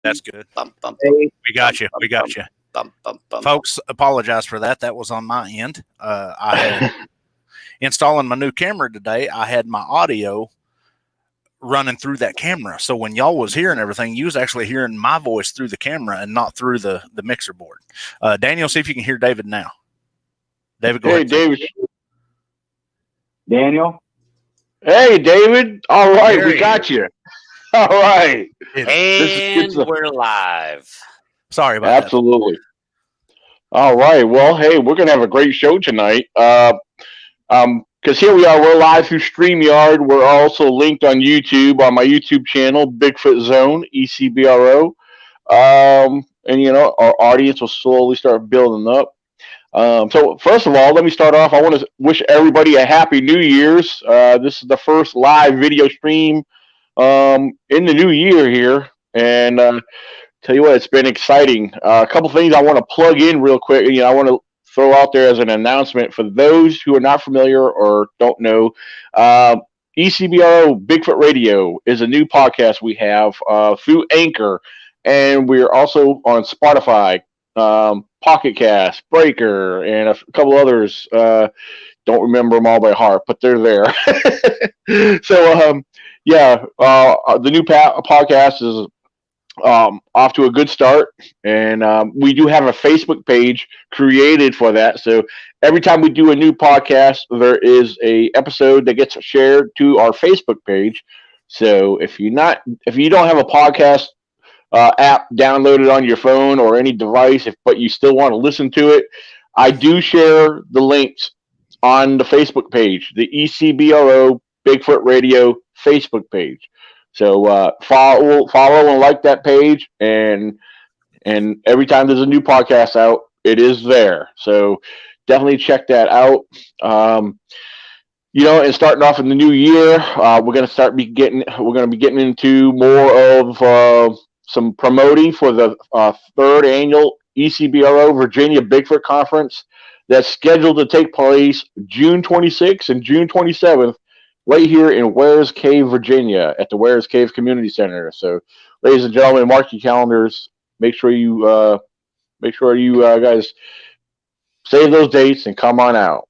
That's good. Bum, bum, bum, We got you. bum, We got bum, you. bum, bum, bum. Folks, apologize for that. That was on my end. I had installing my new camera today. I had my audio running through that camera. So when y'all was hearing everything, you was actually hearing my voice through the camera and not through the mixer board. Daniel, see if you can hear David now. David, go ahead. David. Daniel? Hey, David. All right, we got you. All right. And we're live. Sorry about Absolutely. All right. Well, hey, we're going to have a great show tonight. Because here we are, we're live through StreamYard. We're also linked on YouTube, on my YouTube channel, Bigfoot Zone, ECBRO. And, you know, our audience will slowly start building up. So first of all, let me start off. I want to wish everybody a happy New Year's. This is the first live video stream in the new year here. And tell you what, it's been exciting. A couple things I want to plug in real quick. You know, I want to throw out there as an announcement for those who are not familiar or don't know. ECBRO Bigfoot Radio is a new podcast we have through Anchor, and we're also on Spotify, Pocket Cast, Breaker, and a couple others. Don't remember them all by heart, but they're there. So, the new podcast is off to a good start, and we do have a Facebook page created for that. So every time we do a new podcast, there is a episode that gets shared to our Facebook page. So if you don't have a podcast app downloaded on your phone or any device, but you still want to listen to it, I do share the links on the Facebook page, the ECBRO Bigfoot Radio Facebook page. So follow and like that page, and every time there's a new podcast out, it is there. So definitely check that out. You know, and starting off in the new year, we're gonna be getting into more of some promoting for the third annual ECBRO Virginia Bigfoot Conference that's scheduled to take place June 26th and June 27th. Right here in Wares Cave, Virginia, at the Wares Cave Community Center. So, ladies and gentlemen, mark your calendars. Make sure you guys save those dates and come on out.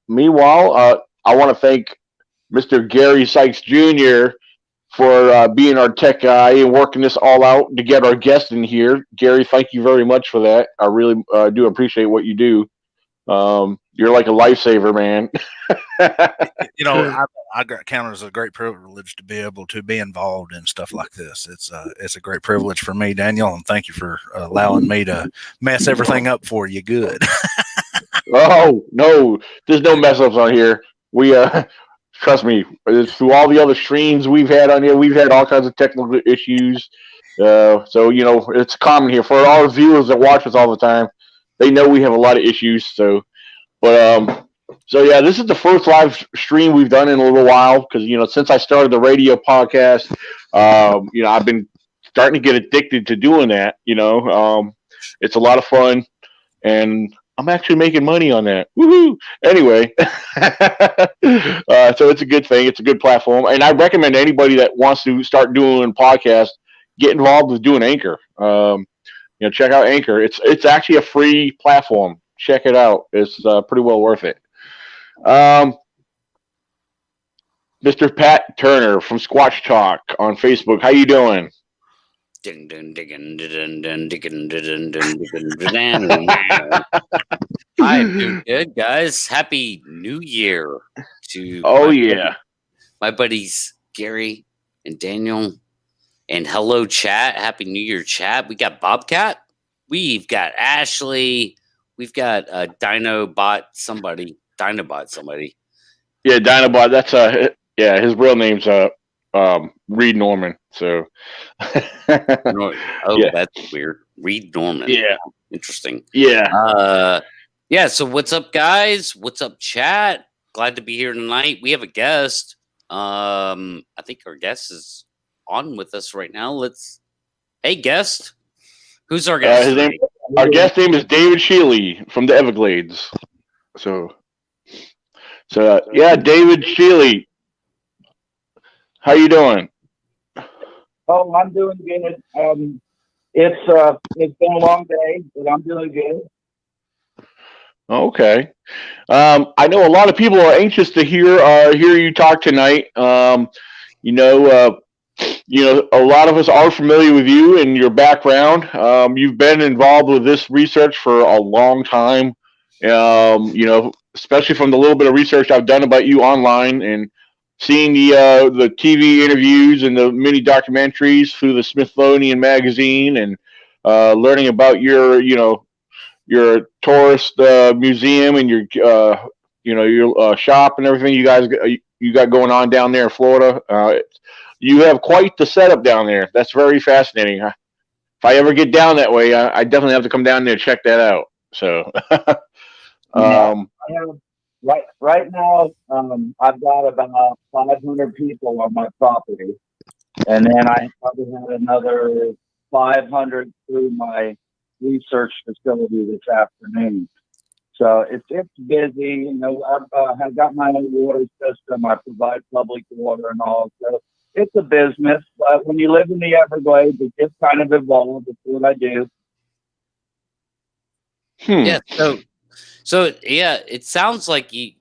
Meanwhile, I want to thank Mr. Gary Sykes Jr. for being our tech guy and working this all out to get our guest in here. Gary, thank you very much for that. I really do appreciate what you do. You're like a lifesaver, man. You know, I count it as a great privilege to be able to be involved in stuff like this. It's a great privilege for me, Daniel, and thank you for allowing me to mess everything up for you. Good. Oh no, there's no mess ups on here. We trust me. Through all the other streams we've had on here, we've had all kinds of technical issues. So you know, it's common here for all the viewers that watch us all the time. They know we have a lot of issues. So yeah, this is the first live stream we've done in a little while because, you know, since I started the radio podcast, you know, I've been starting to get addicted to doing that. You know, it's a lot of fun, and I'm actually making money on that. Woohoo! Anyway, so it's a good thing. It's a good platform, and I recommend anybody that wants to start doing podcasts get involved with doing Anchor. You know, check out Anchor. It's actually a free platform. Check it out. It's pretty well worth it. Mr. Pat Turner from Squatch Talk on Facebook. How you doing? I'm doing good, guys. Happy New Year to my buddies Gary and Daniel. And hello, chat. Happy New Year, chat. We got Bobcat. We've got Ashley. We've got Dinobot somebody. Yeah, Dinobot. That's his real name's Reed Norman. So that's weird. Reed Norman. Yeah. Interesting. Yeah. So what's up, guys? What's up, chat? Glad to be here tonight. We have a guest. I think our guest is on with us right now. Hey, guest. Who's our guest? Our guest name is David Shealy from the Everglades. So David Shealy. How you doing? Oh, I'm doing good. It's been a long day, but I'm doing good. Okay. I know a lot of people are anxious to hear you talk tonight. You know, a lot of us are familiar with you and your background. You've been involved with this research for a long time. Especially from the little bit of research I've done about you online and seeing the TV interviews and the mini documentaries through the Smithsonian magazine and learning about your tourist museum and your shop and everything you got going on down there in Florida. You have quite the setup down there. That's very fascinating. If I ever get down that way, I definitely have to come down there and check that out. So, I have, right now, I've got about 500 people on my property, and then I probably had another 500 through my research facility this afternoon. So it's busy. I've got my own water system. I provide public water and all. So it's a business. But when you live in the Everglades, it just kind of evolved. It's what I do. Yeah. So yeah, it sounds like you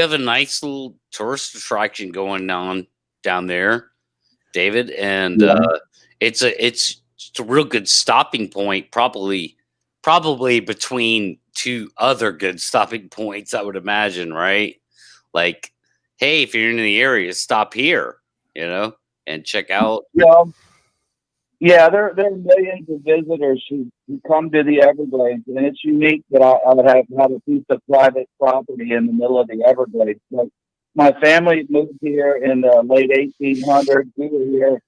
have a nice little tourist attraction going on down there, David, and it's a real good stopping point. Probably between two other good stopping points, I would imagine, right? Like, hey, if you're in the area, stop here, and check out. Yeah, there are millions of visitors who come to the Everglades, and it's unique that I would have had a piece of private property in the middle of the Everglades. But my family moved here in the late 1800s. We were here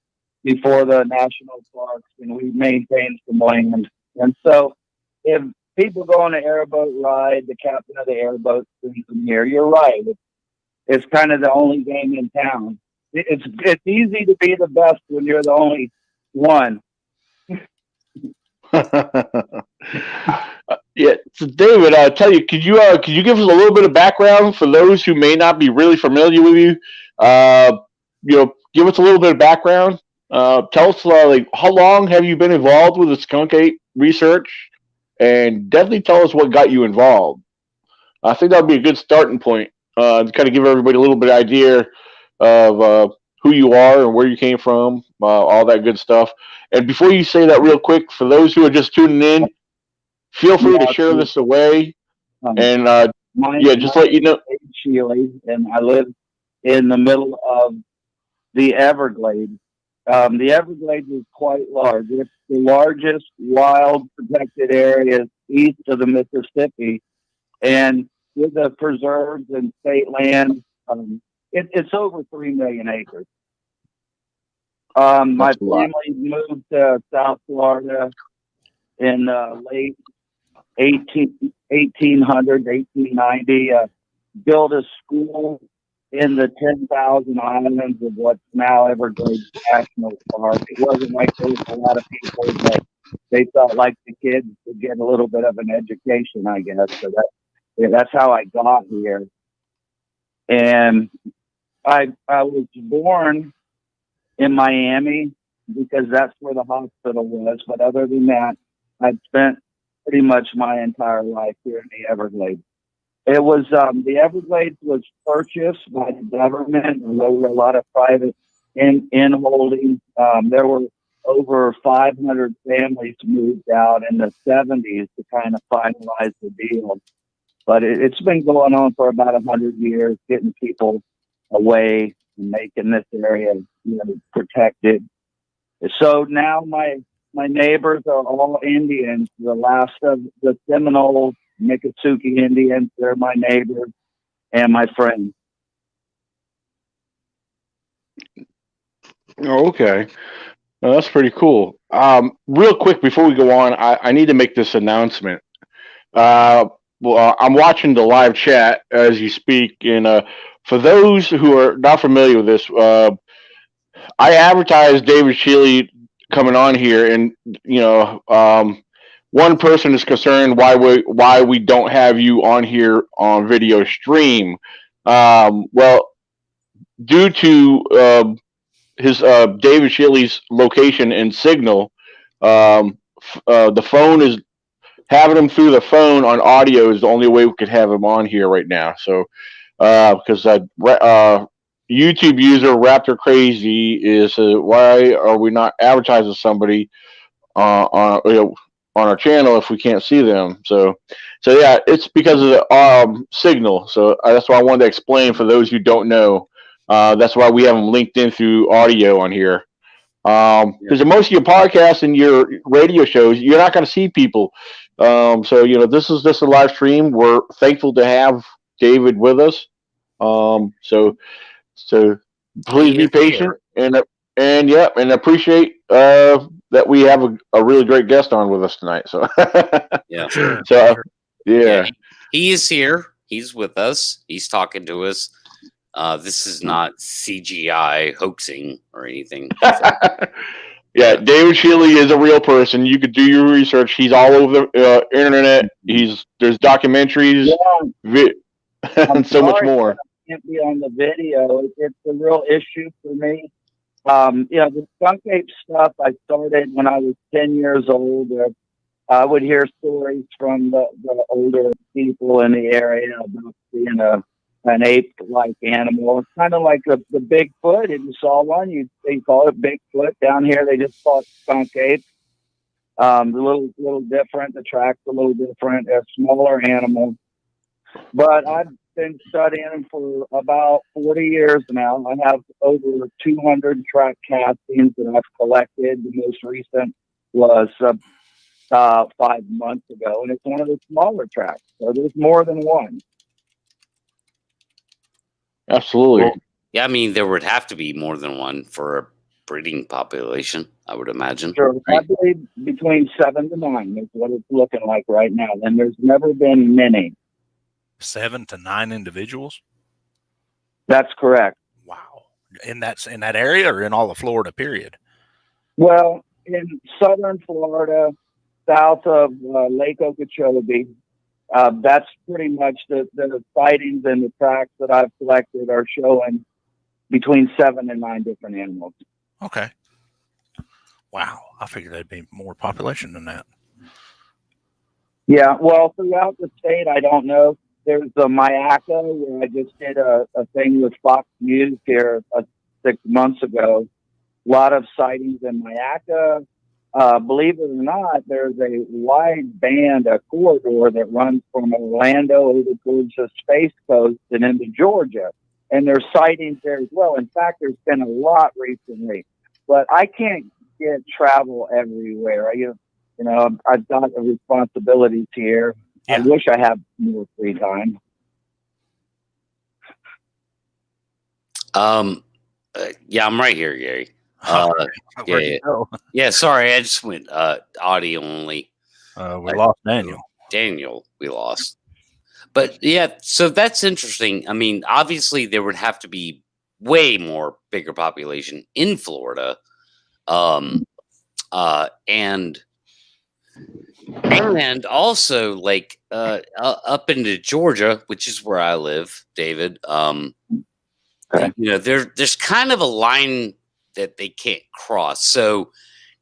before the national parks, and we maintained some land. And so if people go on an airboat ride, the captain of the airboat brings them here. You're right. It's kind of the only game in town. It's easy to be the best when you're the only one. Yeah, so David, I tell you, could you give us a little bit of background for those who may not be really familiar with you? Give us a little bit of background. Tell us like how long have you been involved with the skunk ape research, and definitely tell us what got you involved. I think that would be a good starting point to kind of give everybody a little bit of idea of who you are and where you came from, all that good stuff. And before you say that, real quick, for those who are just tuning in, feel free to share this away. And just let you know. Shealy, and I live in the middle of the Everglades. The Everglades is quite large. It's the largest wild protected area east of the Mississippi, and with the preserves and state land, it's over 3 million acres. My family moved to South Florida in late 1800s, 1890, built a school in the 10,000 islands of what's now Everglades National Park. It wasn't like there was a lot of people, but they felt like the kids could get a little bit of an education, I guess. So that's how I got here. And I was born in Miami because that's where the hospital was. But other than that, I'd spent pretty much my entire life here in the Everglades. It was the Everglades was purchased by the government, and there were a lot of private in-holdings. There were over 500 families moved out in the 70s to kind of finalize the deal. But it's been going on for about 100 years, getting people away and making this area, protected. So now my neighbors are all Indians. The last of the Seminole Miccosukee Indians, they're my neighbors and my friends. Oh, okay. Well, that's pretty cool. Real quick before we go on, I need to make this announcement. I'm watching the live chat as you speak, and for those who are not familiar with this, I advertised David Shealy coming on here, and one person is concerned why we don't have you on here on video stream. Well, due to David Shealy's location and signal. The phone is having him through the phone on audio is the only way we could have him on here right now. So because YouTube user Raptor Crazy is why are we not advertising somebody on our channel if we can't see them? So yeah, it's because of the signal. So that's why I wanted to explain for those who don't know. That's why we have them linked in through audio on here. Because in most of your podcasts and your radio shows, you're not going to see people. So this is just a live stream. We're thankful to have David with us. So please be patient and appreciate that we have a really great guest on with us tonight. So yeah, sure. So yeah, he is here. He's with us. He's talking to us. This is not CGI hoaxing or anything. Yeah, David Shealy is a real person. You could do your research. He's all over the internet. There's documentaries, and so much more. I can't be on the video. It's a real issue for me. The skunk ape stuff I started when I was 10 years old. I would hear stories from the older people in the area about being an ape-like animal. It's kind of like the Bigfoot. If you saw one, they call it Bigfoot. Down here, they just call it skunk ape. A little different. The track's a little different. A smaller animal. But I've been studying them for about 40 years now. I have over 200 track castings that I've collected. The most recent was 5 months ago, and it's one of the smaller tracks. So there's more than one. Absolutely. Well, yeah, I mean, there would have to be more than one for a breeding population, I would imagine. Sure. Right? I believe between 7 to 9 is what it's looking like right now. And there's never been many. 7 to 9 individuals? That's correct. Wow. And that's in that area or in all of Florida, period? Well, in southern Florida, south of Lake Okeechobee, that's pretty much the sightings and the tracks that I've collected are showing between 7 and 9 different animals. Okay. Wow. I figured there'd be more population than that. Yeah. Well, throughout the state, I don't know. There's the Mayaca, where I just did a thing with Fox News here 6 months ago. A lot of sightings in Mayaca. Believe it or not, there's a wide band, a corridor that runs from Orlando over towards the Space Coast and into Georgia. And there's sightings there as well. In fact, there's been a lot recently. But I can't get travel everywhere. I've got the responsibilities here. Yeah. I wish I had more free time. Yeah, I'm right here, Gary. Yeah. Sorry, I just went audio only. We lost Daniel. We lost. But yeah, so that's interesting. I mean, obviously there would have to be way more bigger population in Florida, and also like up into Georgia, which is where I live, David. There's kind of a line that they can't cross. So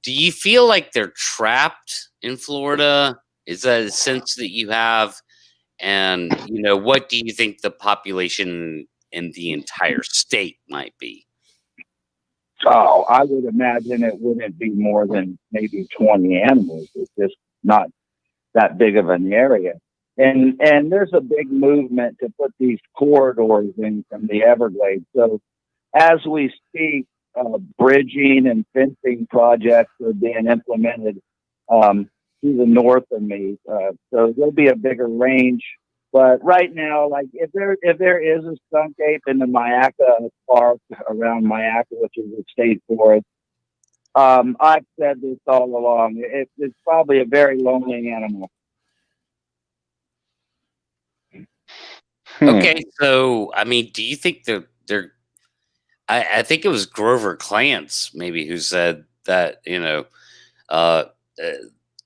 do you feel like they're trapped in Florida? Is that a sense that you have? And, what do you think the population in the entire state might be? Oh, I would imagine it wouldn't be more than maybe 20 animals. It's just not that big of an area. And there's a big movement to put these corridors in from the Everglades. So as we speak, bridging and fencing projects are being implemented to the north of me. So there'll be a bigger range. But right now, like if there is a skunk ape in the Mayaca Park around Mayaca, which is a state forest, I've said this all along. It's probably a very lonely animal. Okay, so I mean, do you think they're? I think it was Grover Clance maybe who said that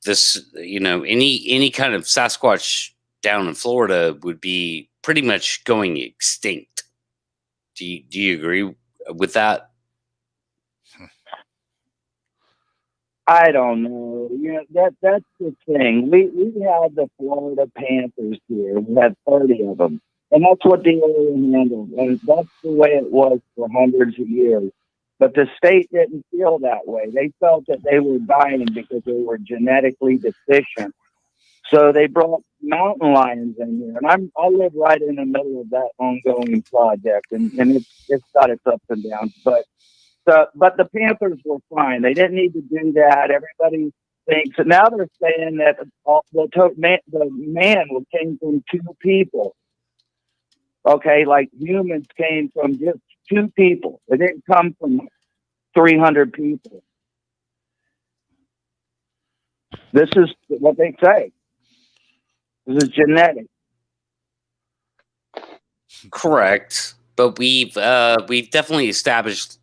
this any kind of Sasquatch down in Florida would be pretty much going extinct. Do you agree with that? I don't know. That's the thing. We had the Florida Panthers here. We had 30 of them. And that's what the area handled. And that's the way it was for hundreds of years. But the state didn't feel that way. They felt that they were dying because they were genetically deficient. So they brought mountain lions in here. And I live right in the middle of that ongoing project. And it's got its ups and downs. But the Panthers were fine. They didn't need to do that. Everybody thinks. And now they're saying that the man came from two people. Okay, like humans came from just two people. They didn't come from 300 people. This is what they say. This is genetic. Correct, but we've definitely established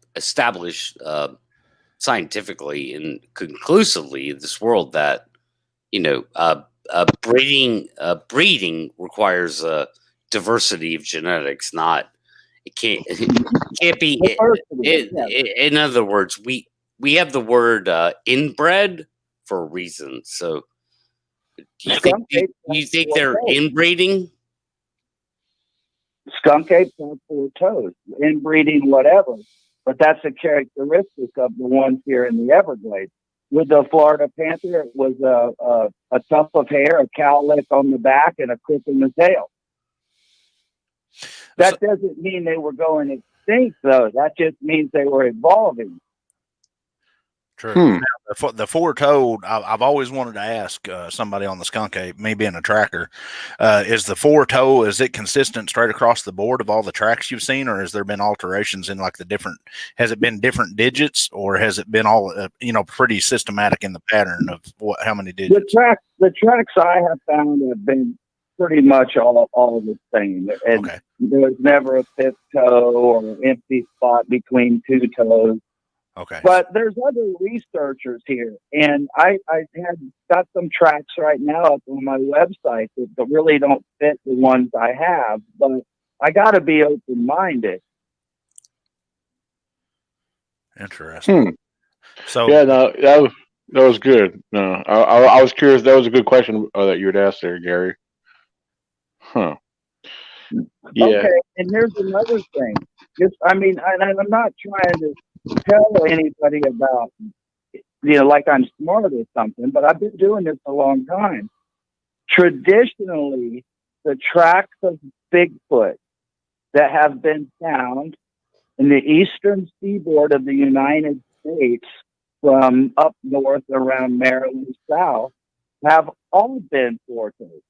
scientifically and conclusively in this world that breeding requires a diversity of genetics. It can't be. In other words, we have the word inbred for a reason. So, do you think they're inbreeding? Skunk apes have 4 toes, inbreeding, whatever. But that's a characteristic of the ones here in the Everglades. With the Florida Panther, it was a tuft of hair, a cowlick on the back, and a clip in the tail. That doesn't mean they were going extinct, though. That just means they were evolving. True. Now, the 4-toed, I've always wanted to ask somebody on the skunk ape, me being a tracker, is the 4-toe, is it consistent straight across the board of all the tracks you've seen, or has there been alterations in like has it been different digits, or has it been all, pretty systematic in the pattern of how many digits? The tracks I have found have been pretty much all the same. And there was never a 5th toe or an empty spot between 2 toes. Okay. But there's other researchers here, and I have got some tracks right now up on my website that really don't fit the ones I have, but I got to be open-minded. Interesting. So yeah, no, that was good. No, I was curious. That was a good question that you would ask there, Gary. Huh. Yeah. Okay, and here's another thing. I'm not trying to tell anybody about, like I'm smart or something, but I've been doing this a long time. Traditionally, the tracks of Bigfoot that have been found in the eastern seaboard of the United States from up north around Maryland south have all been 4-toed.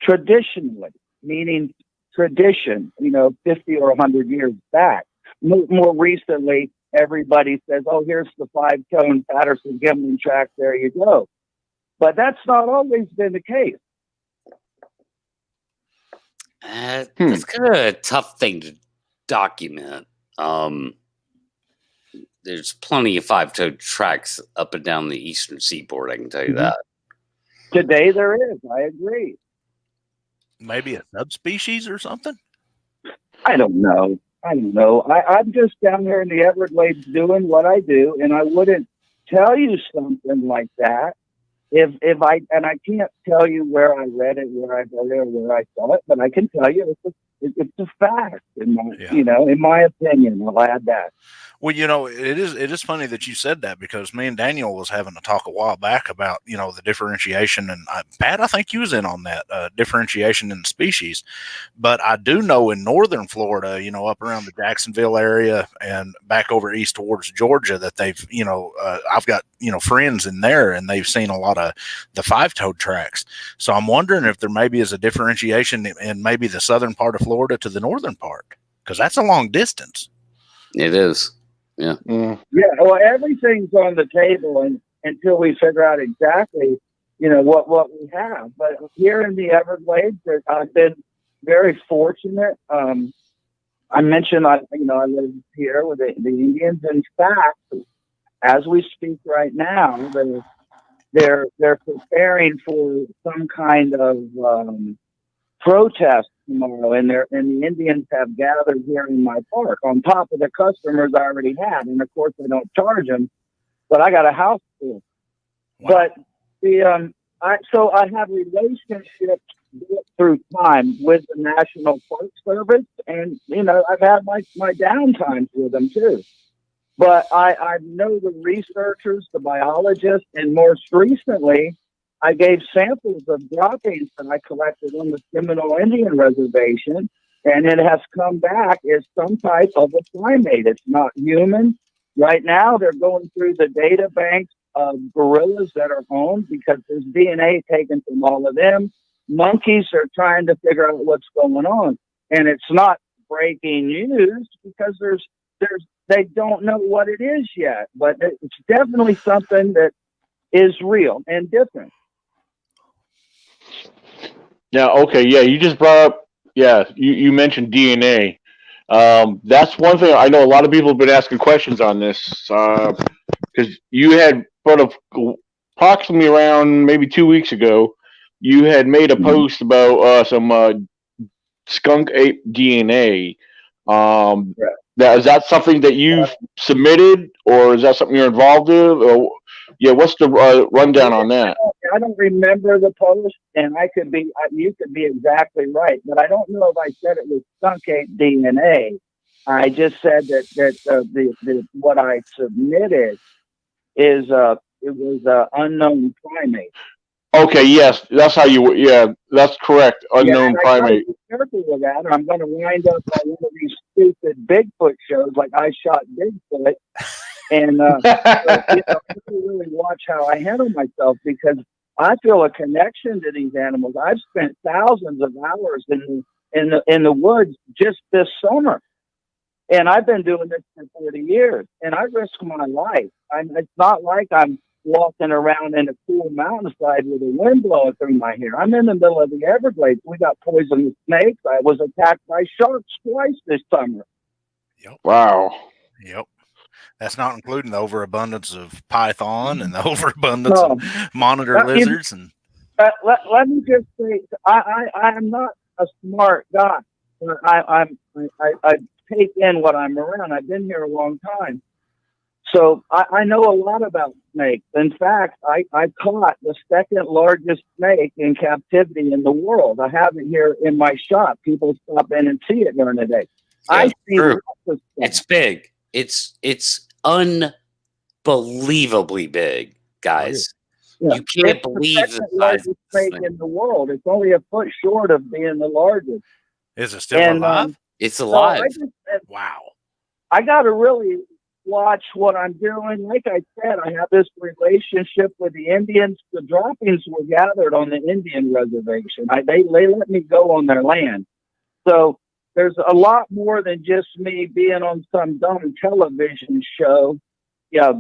Traditionally, meaning tradition, 50 or 100 years back. More recently, everybody says, oh, here's the 5-tone Patterson-Gimlin track. There you go. But that's not always been the case. That's kind of a tough thing to document. There's plenty of 5-toed tracks up and down the eastern seaboard, I can tell you that. Today there is. I agree. Maybe a subspecies or something? I don't know. I'm just down here in the Everglades doing what I do, and I wouldn't tell you something like that if I can't tell you where I read it, where I heard it, or where I saw it, but I can tell you it's a fact in my opinion. I'll add that. Well, it is funny that you said that, because me and Daniel was having a talk a while back about, the differentiation, and Pat, I think you was in on that differentiation in species. But I do know in northern Florida, up around the Jacksonville area and back over east towards Georgia, that they've, I've got, friends in there, and they've seen a lot of the 5-toed tracks. So I'm wondering if there maybe is a differentiation in maybe the southern part of Florida to the northern part, because that's a long distance. It is. Yeah. Yeah. Well, everything's on the table until we figure out exactly, what we have. But here in the Everglades, I've been very fortunate. I mentioned, I live here with the Indians. In fact, as we speak right now, they're preparing for some kind of protest tomorrow, and the Indians have gathered here in my park on top of the customers I already had. And of course, I don't charge them, but I got a house full. Wow. But I have relationships built through time with the National Park Service, and I've had my down times with them too. But I know the researchers, the biologists, and most recently, I gave samples of droppings that I collected on the Seminole Indian Reservation, and it has come back as some type of a primate. It's not human. Right now, they're going through the data banks of gorillas that are owned because there's DNA taken from all of them. Monkeys are trying to figure out what's going on, and it's not breaking news because they don't know what it is yet, but it's definitely something that is real and different. Now, okay, yeah, you just brought up, you mentioned DNA. That's one thing I know a lot of people have been asking questions on this because you had brought up approximately around maybe 2 weeks ago, you had made a post about some skunk ape DNA. Now, is that something that you've submitted, or is that something you're involved with? Or what's the rundown on that? I don't remember the post, and you could be exactly right, but I don't know if I said it was skunk ape DNA. I just said that what I submitted is it was unknown primate. Okay, yes, that's how you. Yeah, that's correct. Unknown primate. Be careful with that, or I'm going to wind up on one of these stupid Bigfoot shows, like I shot Bigfoot, and I really watch how I handle myself because I feel a connection to these animals. I've spent thousands of hours in the woods just this summer, and I've been doing this for 40 years, and I risk my life. It's not like I'm walking around in a cool mountainside with a wind blowing through my hair. I'm in the middle of the Everglades. We got poisonous snakes. I was attacked by sharks twice this summer. Yep. Wow. Yep. That's not including the overabundance of python and the overabundance of monitor lizards. Let me just say, I am not a smart guy. I take in what I'm around. I've been here a long time. So I know a lot about snakes. In fact, I caught the second largest snake in captivity in the world. I have it here in my shop. People stop in and see it during the day. Yeah, I see true. lots of stuff. It's big. It's unbelievably big, guys. Yeah. You can't believe the the size largest of snake in the world. It's only a foot short of being the largest. Is it still alive? It's alive. Wow. I got to really watch what I'm doing. Like I said, I have this relationship with the Indians. The droppings were gathered on the Indian reservation. They let me go on their land. So there's a lot more than just me being on some dumb television show,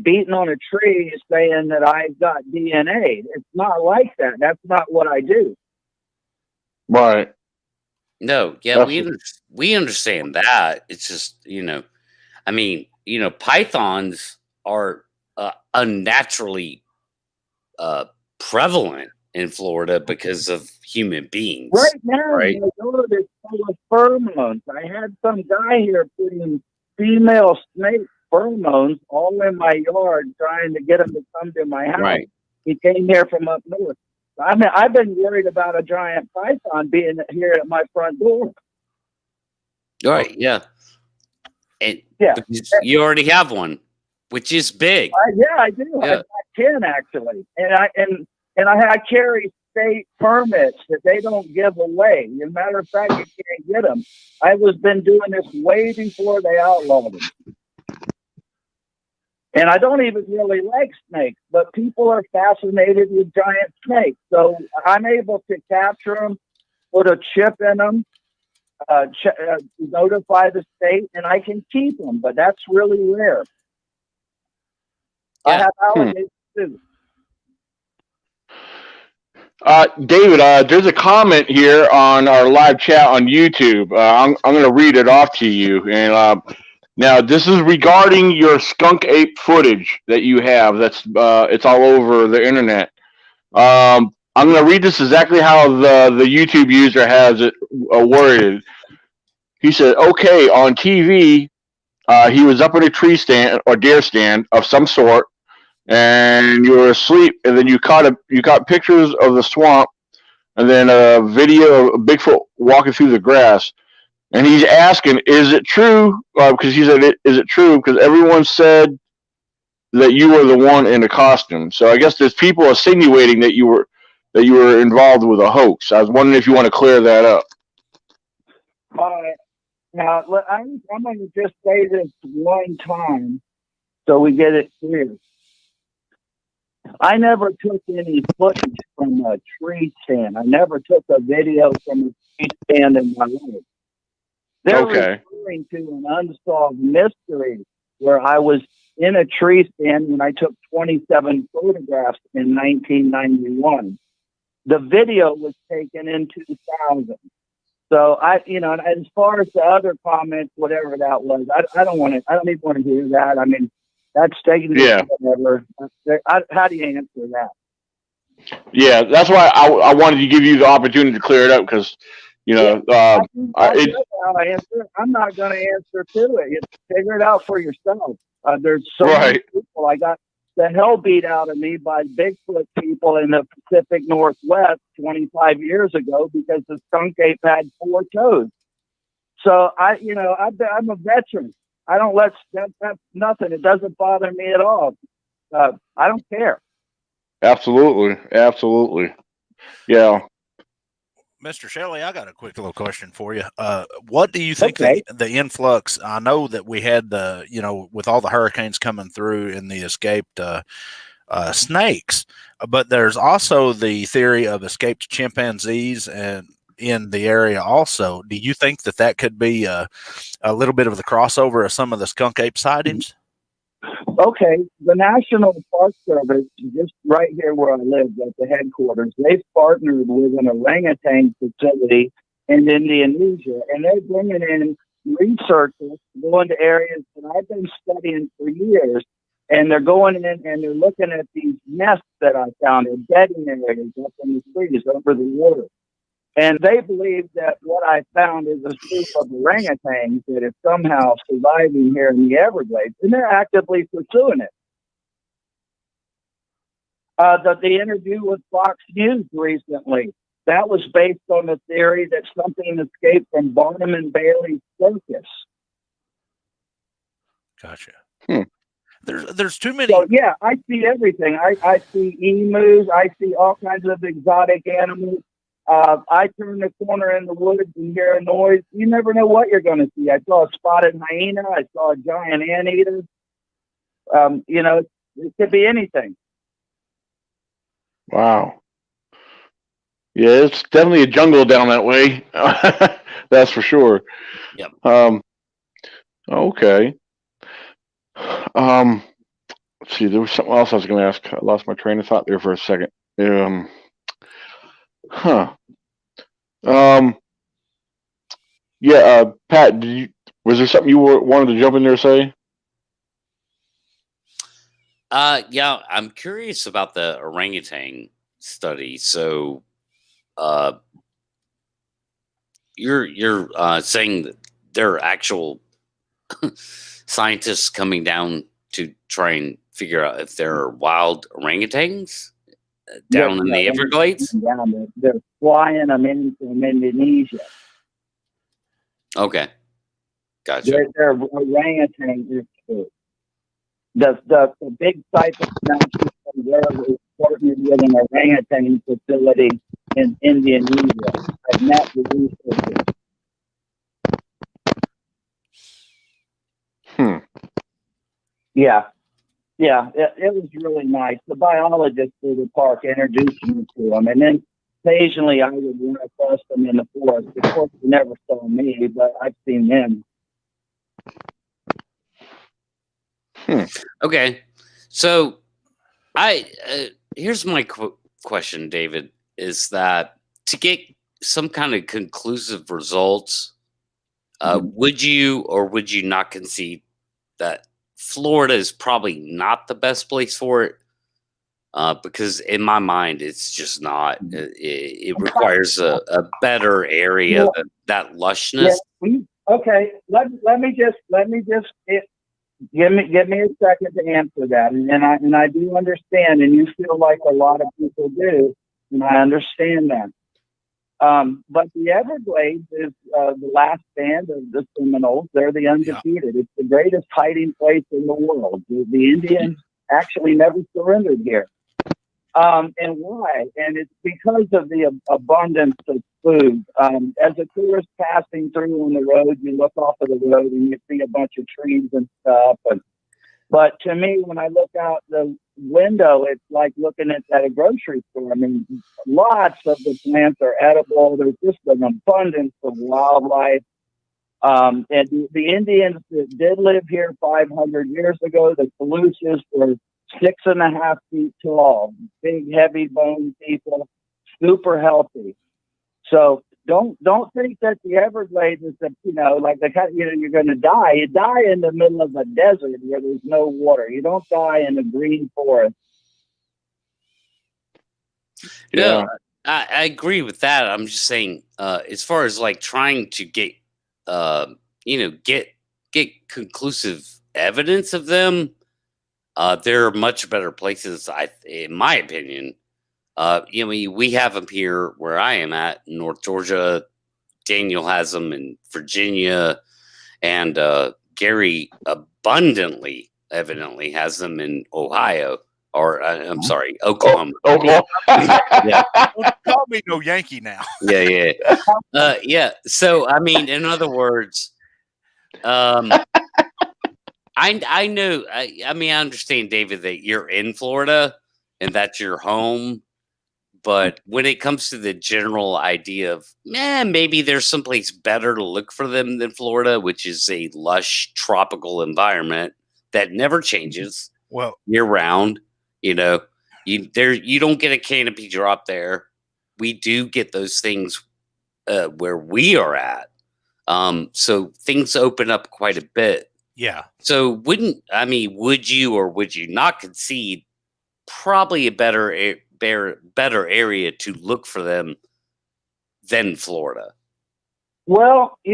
beating on a tree saying that I've got DNA. It's not like that. That's not what I do. Right. No, yeah, we understand that. It's just, pythons are unnaturally prevalent in Florida because of human beings. Right now, my yard is full of pheromones. I had some guy here putting female snake pheromones all in my yard, trying to get them to come to my house. Right. He came here from up north. I mean, I've been worried about a giant python being here at my front door. Right. Yeah. And you already have one, which is big. I do. Yeah. I've got 10 actually, and I carry state permits that they don't give away. As a matter of fact, you can't get them. I was been doing this way before they outlawed them. And I don't even really like snakes, but people are fascinated with giant snakes. So I'm able to capture them, put a chip in them, notify the state, and I can keep them. But that's really rare. I have alligators too. David, there's a comment here on our live chat on YouTube. I'm going to read it off to you. And now this is regarding your skunk ape footage that you have. That's it's all over the internet. I'm going to read this exactly how the YouTube user has it worded. He said, "Okay, on TV, he was up in a tree stand or deer stand of some sort. and you were asleep, and then you caught pictures of the swamp, and then a video of Bigfoot walking through the grass. And he's asking, "Is it true?" Because he said, "Is it true?" Because everyone said that you were the one in the costume. So I guess there's people insinuating that you were involved with a hoax. I was wondering if you want to clear that up. Now, I'm going to just say this one time so we get it clear. I never took any footage from a tree stand. I never took a video from a tree stand in my life. They're referring to an unsolved mystery where I was in a tree stand and I took 27 photographs in 1991. The video was taken in 2000. So and as far as the other comments, whatever that was, I don't even want to hear that. I mean, that's taking whatever. How do you answer that? Yeah, that's why I wanted to give you the opportunity to clear it up because, I'm not going to answer to it. You figure it out for yourself. There's so many people. I got the hell beat out of me by Bigfoot people in the Pacific Northwest 25 years ago because the skunk ape had 4 toes. So I'm a veteran. I don't that's nothing. It doesn't bother me at all. I don't care. Absolutely. Yeah. Mr. Shealy, I got a quick little question for you. What do you think the influx? I know that we had with all the hurricanes coming through and the escaped snakes, but there's also the theory of escaped chimpanzees and in the area also. Do you think that could be a little bit of the crossover of some of the skunk ape sightings? Okay, the National Park Service, just right here where I live at the headquarters, they've partnered with an orangutan facility in Indonesia, and they're bringing in researchers going to areas that I've been studying for years, and they're going in and they're looking at these nests that I found in bedding areas up in the trees over the water. And they believe that what I found is a group of orangutans that is somehow surviving here in the Everglades, and they're actively pursuing it. The interview with Fox News recently, that was based on the theory that something escaped from Barnum and Bailey's circus. Gotcha. There's too many. So, yeah, I see everything. I see emus. I see all kinds of exotic animals. I turn the corner in the woods and hear a noise. You never know what you're going to see. I saw a spotted hyena. I saw a giant anteater. It could be anything. Wow. Yeah, it's definitely a jungle down that way. That's for sure. Yep. Okay. Let's see. There was something else I was going to ask. I lost my train of thought there for a second. Pat, was there something you wanted to jump in there and say? Yeah, I'm curious about the orangutan study. So, you're saying that there are actual scientists coming down to try and figure out if there are wild orangutans down in the Everglades? They're flying them in from Indonesia. Okay. Gotcha. They're orangutans. The big site that's is partnered with an orangutan facility in Indonesia. I've met the researchers. Yeah, it was really nice. The biologist for the park introduced me to them, and then occasionally I would run across them in the forest. Of course, they never saw me, but I've seen them. Okay, so here's my question, David, is that to get some kind of conclusive results, would you or would you not concede that Florida is probably not the best place for it? Because in my mind, it's just not. It requires a better area, that lushness. Yeah. Okay, let me just Give me a second to answer that, and I do understand, and you feel like a lot of people do, and I understand that. But the Everglades is the last stand of the Seminoles. They're the undefeated. It's the greatest hiding place in the world. The Indians actually never surrendered here. And why? And it's because of the abundance of food. As a tourist passing through on the road, you look off of the road and you see a bunch of trees and stuff. But to me, when I look out the window, it's like looking at a grocery store. I mean, lots of the plants are edible. There's just an abundance of wildlife. And the Indians that did live here 500 years ago, the Palousas were 6.5 feet tall, big, heavy boned people, super healthy. So don't think that the Everglades is like the kind you're going to die. You die in the middle of a desert where there's no water. You don't die in a green forest. Yeah, I agree with that. I'm just saying, as far as like trying to get, get conclusive evidence of them. There are much better places, in my opinion. We have them here where I am at, North Georgia. Daniel has them in Virginia, and Gary evidently has them in Ohio, or I'm sorry, Oklahoma. Oklahoma. Yeah. Don't call me no Yankee now. Yeah. Yeah. So, I mean, in other words, I know. I mean, I understand, David, that you're in Florida and that's your home. But when it comes to the general idea of, maybe there's someplace better to look for them than Florida, which is a lush tropical environment that never changes year round. You don't get a canopy drop there. We do get those things where we are at. So things open up quite a bit. Yeah. So would you or would you not concede probably a better area to look for them than Florida? Well, I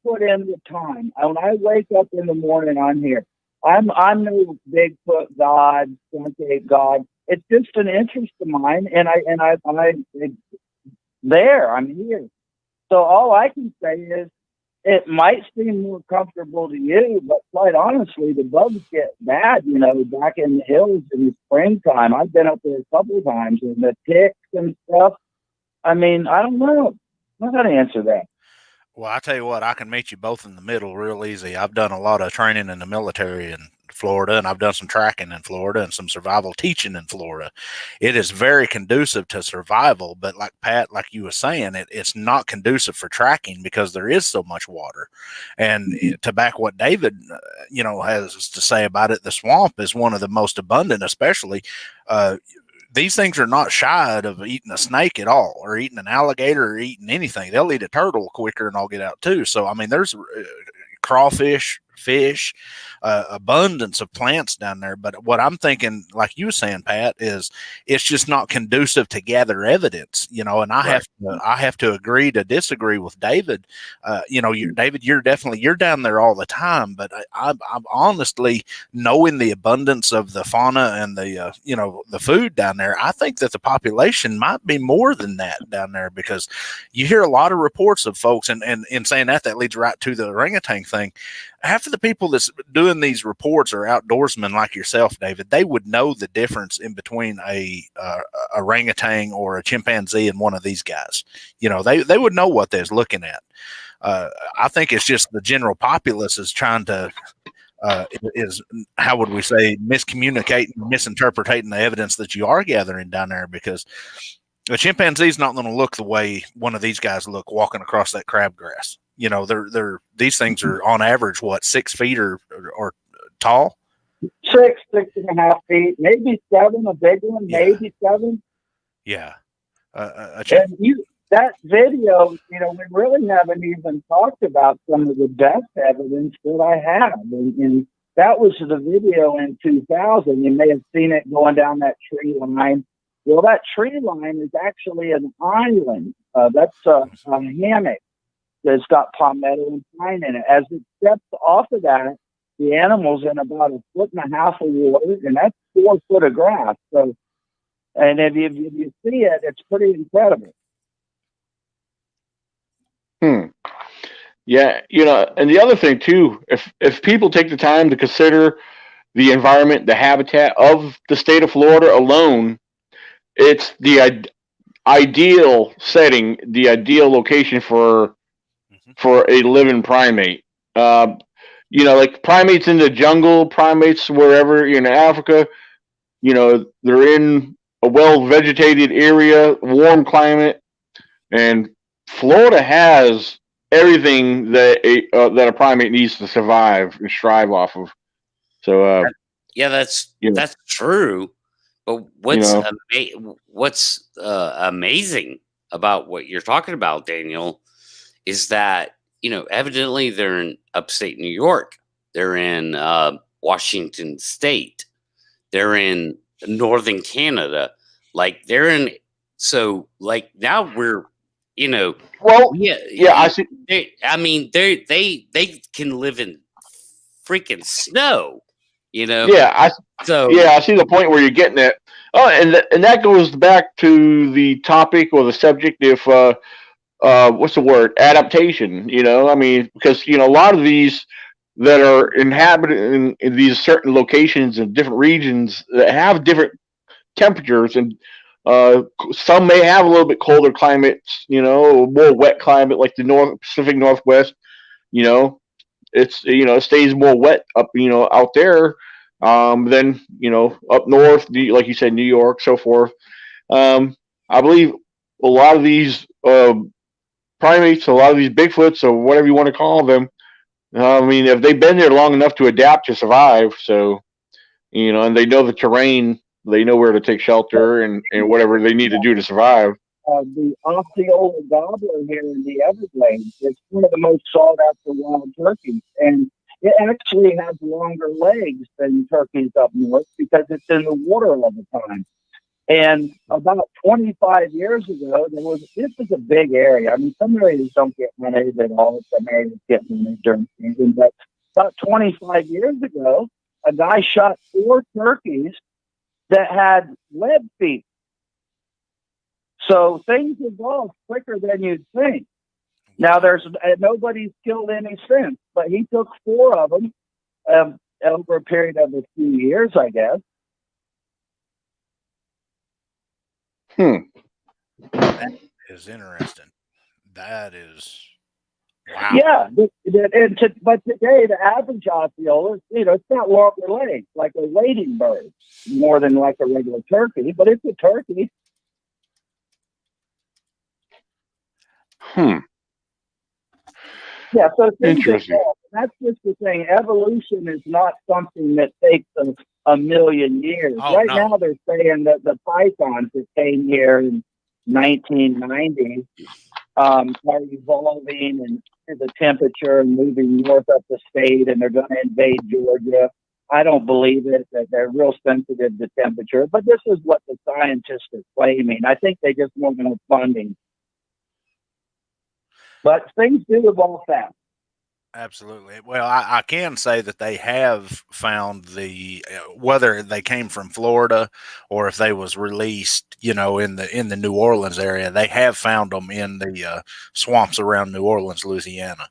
put in the time. When I wake up in the morning, I'm here. I'm no Bigfoot god, Skunk Ape god. It's just an interest of mine, and I'm here. So all I can say is, it might seem more comfortable to you, but quite honestly, the bugs get bad, back in the hills in the springtime. I've been up there a couple of times, and the ticks and stuff. I mean, I don't know. I'm not going to answer that. Well, I tell you what, I can meet you both in the middle real easy. I've done a lot of training in the military in Florida, and I've done some tracking in Florida and some survival teaching in Florida. It is very conducive to survival, but like Pat, like you were saying, it's not conducive for tracking because there is so much water. And to back what David, has to say about it, the swamp is one of the most abundant, especially. These things are not shy of eating a snake at all, or eating an alligator, or eating anything. They'll eat a turtle quicker and I'll get out too. So, I mean, there's crawfish, fish, abundance of plants down there. But what I'm thinking, like you were saying, Pat, is it's just not conducive to gather evidence, and I have to agree to disagree with David. David, you're down there all the time, but I'm honestly, knowing the abundance of the fauna and the food down there, I think that the population might be more than that down there, because you hear a lot of reports of folks, and in saying that leads right to the orangutan thing. Half of the people that's doing these reports are outdoorsmen like yourself, David. They would know the difference in between a orangutan or a chimpanzee and one of these guys. They would know what they're looking at. I think it's just the general populace is trying to how would we say, miscommunicating, misinterpreting the evidence that you are gathering down there, because a chimpanzee is not going to look the way one of these guys look walking across that crabgrass. These things are on average, 6 feet or tall? 6.5 feet, maybe 7, a big one, maybe 7. Yeah. That video, we really haven't even talked about some of the best evidence that I have. And that was the video in 2000. You may have seen it going down that tree line. Well, that tree line is actually an island. That's a hammock. that's got palmetto and pine in it. As it steps off of that, the animal's in about 1.5 feet of water, and that's 4 foot of grass. So, and if you see it, it's pretty incredible. Yeah, and the other thing too, if people take the time to consider the environment, the habitat of the state of Florida alone, it's the ideal setting, the ideal location for a living primate. Like primates in the jungle, primates wherever in Africa, they're in a well vegetated area, warm climate, and Florida has everything that a primate needs to survive and strive off of. So that's true. But what's amazing about what you're talking about, Daniel, is that evidently they're in upstate New York, they're in Washington State, they're in northern Canada, like they're in. So like now we're I see. They can live in freaking snow, I see the point where you're getting at. Oh, and that goes back to the topic or the subject. If what's the word? Adaptation. Because a lot of these that are inhabited in these certain locations in different regions that have different temperatures, and some may have a little bit colder climates, more wet climate like the Pacific Northwest. It's it stays more wet up out there than up north, like you said, New York, so forth. I believe a lot of these primates, a lot of these Bigfoots, or whatever you want to call them, if they've been there long enough to adapt to survive, so and they know the terrain, they know where to take shelter and whatever they need to do to survive. The Osceola gobbler here in the Everglades is one of the most sought after wild turkeys, and it actually has longer legs than turkeys up north because it's in the water all the time. And about 25 years ago, this is a big area. Some areas don't get hunted at all. Some areas get hunted during season. But about 25 years ago, a guy shot 4 turkeys that had lead feet. So things evolve quicker than you'd think. Now, nobody's killed any since, but he took 4 of them over a period of a few years, I guess. That is interesting. That is wow. Yeah, but today the average Osceola, it's got longer legs, like a wading bird, more than like a regular turkey, but it's a turkey. Yeah, so interesting. That's just the thing. Evolution is not something that takes a million years. Now they're saying that the pythons that came here in 1990 are evolving and the temperature and moving north up the state, and they're going to invade Georgia. I don't believe it, that they're real sensitive to temperature, but this is what the scientists are claiming. I think they just want more funding. But things do evolve fast. Absolutely. Well, I can say that they have found whether they came from Florida or if they was released, in the New Orleans area, they have found them in the swamps around New Orleans, Louisiana.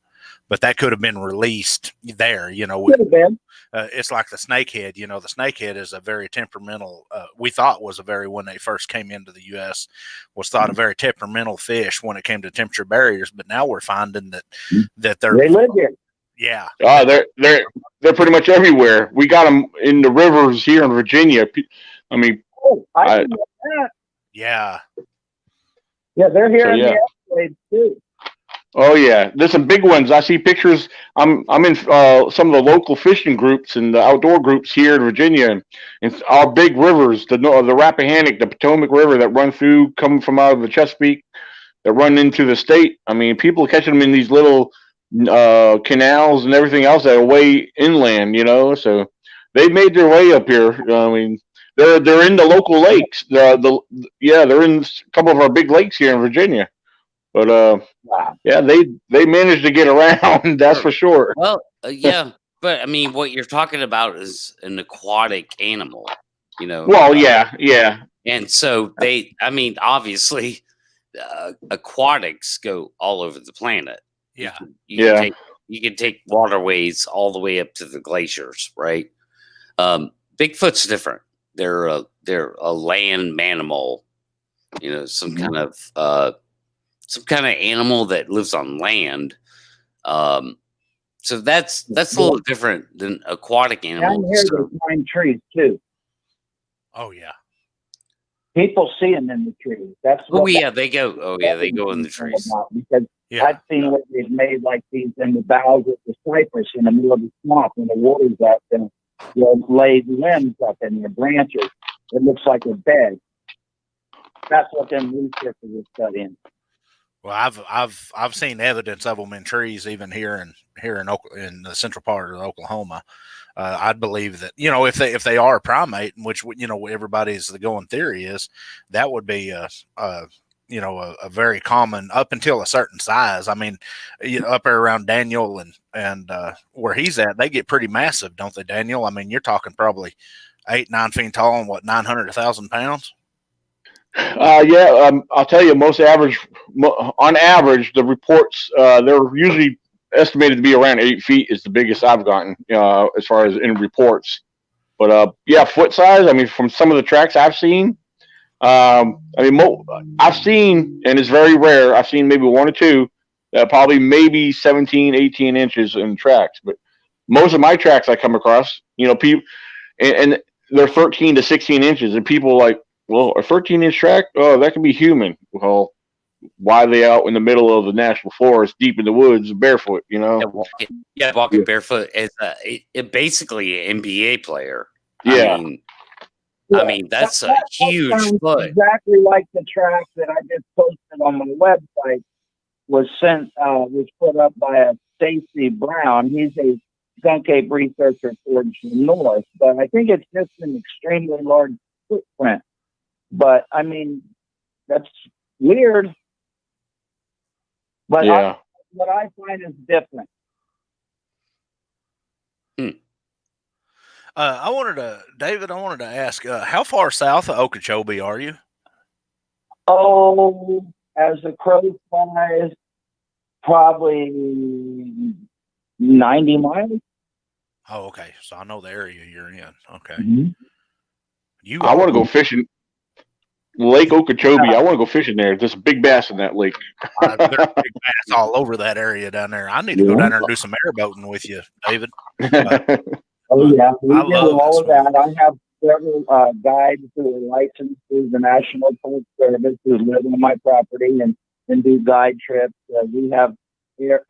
But that could have been released there, Could have been. It's like the snakehead. The snakehead is a very temperamental. We thought was when they first came into the U.S. was thought a very temperamental fish when it came to temperature barriers. But now we're finding that they live here. Yeah. Oh, they're pretty much everywhere. We got them in the rivers here in Virginia. I didn't know that. Yeah. Yeah, they're here in the Everglades too. Oh yeah, there's some big ones. I see pictures. I'm in some of the local fishing groups and the outdoor groups here in Virginia, and our big rivers, the Rappahannock, the Potomac River that run through, come from out of the Chesapeake, that run into the state. People are catching them in these little canals and everything else that are way inland. So they made their way up here. They're in the local lakes. They're in a couple of our big lakes here in Virginia. But yeah, they managed to get around. That's for sure. Well, yeah, but I mean, what you're talking about is an aquatic animal, you know. Well, yeah. And so I mean, obviously, aquatics go all over the planet. Yeah. You can take waterways all the way up to the glaciers, right? Bigfoot's different. They're a land mammal, you know, some kind of animal that lives on land. So that's a little different than aquatic animals. Down here they climb trees too. Oh yeah. People see them in the trees. That's They go. Oh yeah, they go in the trees. Because I've seen what they've made like these in the boughs of the cypress in the middle of the swamp when the water's up, and they'll lay limbs up in their branches. It looks like a bed. That's what them researchers are studying. Well, I've seen evidence of them in trees, even here in the central part of Oklahoma. I'd believe that, you know, if they are a primate, which, you know, everybody's the going theory is, that would be a very common up until a certain size. I mean, up there around Daniel and where he's at, they get pretty massive, don't they, Daniel? I mean, you're talking probably 8-9 feet tall and 900 to 1,000 pounds. I'll tell you, on average, the reports they're usually estimated to be around 8 feet is the biggest I've gotten as far as in reports. But foot size. I mean, from some of the tracks I've seen, I've seen, and it's very rare, I've seen maybe one or two that probably maybe 17, 18 inches in tracks. But most of my tracks I come across, you know, people, and they're 13 to 16 inches, and people like, well, a 13-inch track, oh, that could be human. Well, why are they out in the middle of the national forest, deep in the woods, barefoot? You know, walking barefoot is basically an NBA player. Yeah, I mean that's a huge foot. Exactly like the track that I just posted on my website was put up by a Stacy Brown. He's a skunk ape researcher towards the north, but I think it's just an extremely large footprint. But I mean, that's weird. But what I find is different. I wanted to ask, how far south of Okeechobee are you? Oh, as the crow flies, probably 90 miles. Oh, okay. So I know the area you're in. Okay. Mm-hmm. I want to go fishing. Lake Okeechobee. I want to go fishing there. There's a big bass in that lake. There's big bass all over that area down there. I need to go down there and do some airboating with you, David. Oh yeah, we do all of that. I have several guides who are licensed through the National Park Service who live on my property and do guide trips. We have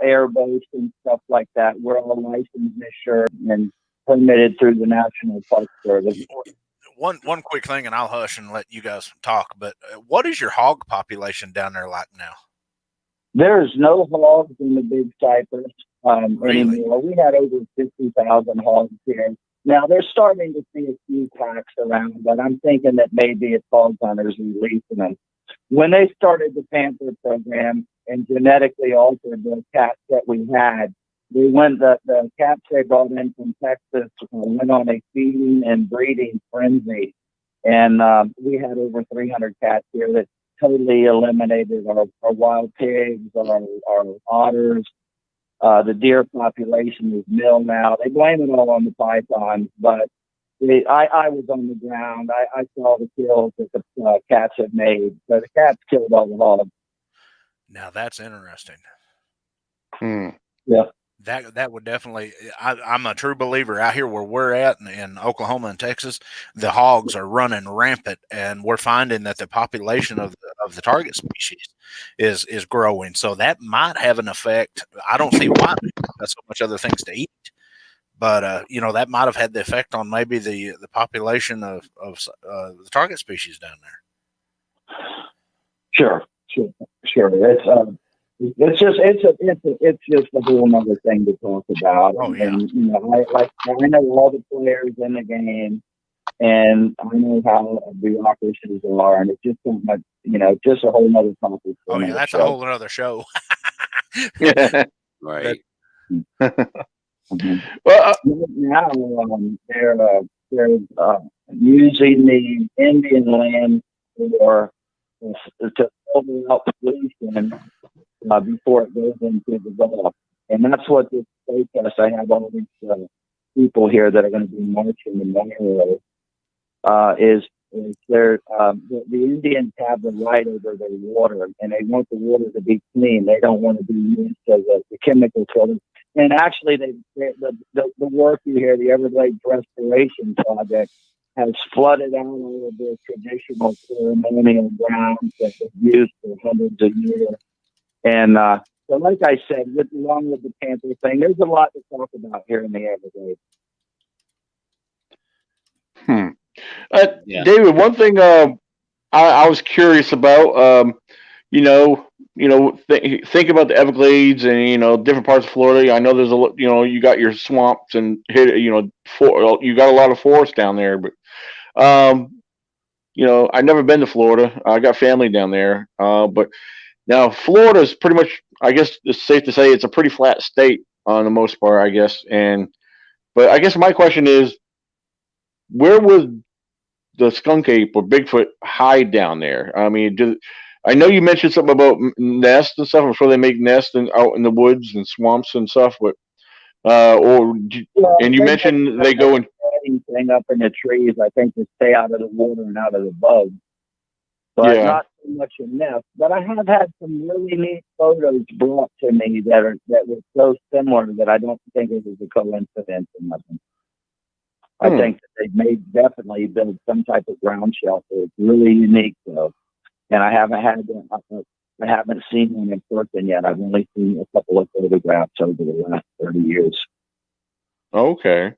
airboats and stuff like that. We're all licensed, insured, and permitted through the National Park Service. One quick thing, and I'll hush and let you guys talk, but what is your hog population down there like now? There's no hogs in the Big Cypress anymore. We had over 50,000 hogs here. Now, they're starting to see a few packs around, but I'm thinking that maybe it's hog hunters releasing them. When they started the Panther program and genetically altered the cats that we had, the cats they brought in from Texas went on a feeding and breeding frenzy. And we had over 300 cats here that totally eliminated our wild pigs, our otters. The deer population is nil now. They blame it all on the pythons, but I was on the ground. I saw the kills that the cats had made. So the cats killed all the hogs. Now that's interesting. Yeah. That would definitely. I'm a true believer out here where we're at in Oklahoma and Texas. The hogs are running rampant, and we're finding that the population of the target species is growing. So that might have an effect. I don't see why. There's so much other things to eat, but that might have had the effect on maybe the population of the target species down there. Sure. It's just a whole other thing to talk about. Oh, yeah. And I know all the players in the game, and I know how bureaucracies are, and it's just so much, just a whole nother topic. Oh yeah, that's a whole other show. Right. Well, now they're using the Indian land to filter out pollution before it goes into the Gulf, and that's what this protest. I have all these people here that are going to be marching tomorrow. Is they're the Indians have the right over their water, and they want the water to be clean. They don't want to be used as a chemical filter. And actually, the work you hear, the Everglades Restoration Project, has flooded out all of their traditional ceremonial grounds that have used for hundreds of years. And so, like I said, along with the Panther thing, there's a lot to talk about here in the Everglades. David, one thing I was curious about, think about the Everglades and different parts of Florida. I know there's you got your swamps and you got a lot of forest down there, but I've never been to Florida. I got family down there, but now Florida is pretty much, I guess it's safe to say, it's a pretty flat state on the most part, I guess. But I guess my question is, where would the skunk ape or Bigfoot hide down there? I mean, I know you mentioned something about nests and stuff. I'm sure they make nests out in the woods and swamps and stuff. But and you mentioned they go and anything up in the trees. I think to stay out of the water and out of the bugs, but not so much a nest. But I have had some really neat photos brought to me that were so similar that I don't think it was a coincidence or nothing. I think that they may definitely build some type of ground shelter. It's really unique, though, and I haven't seen one in person yet. I've only seen a couple of photographs over the last 30 years. Okay,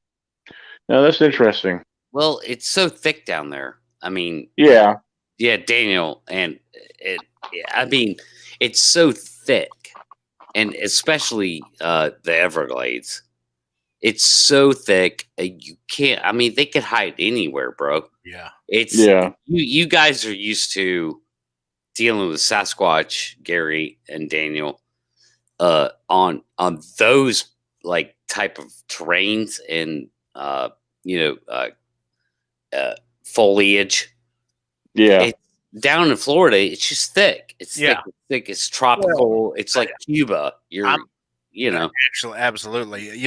now that's interesting. Well, it's so thick down there. I mean, yeah, Daniel, and it's so thick, and especially the Everglades. It's so thick, you can't. I mean, they could hide anywhere, bro. Yeah, You guys are used to dealing with Sasquatch, Gary and Daniel, on those like type of terrains and foliage. Yeah, down in Florida, it's just thick. It's thick. It's tropical. It's like Cuba. Actually, absolutely.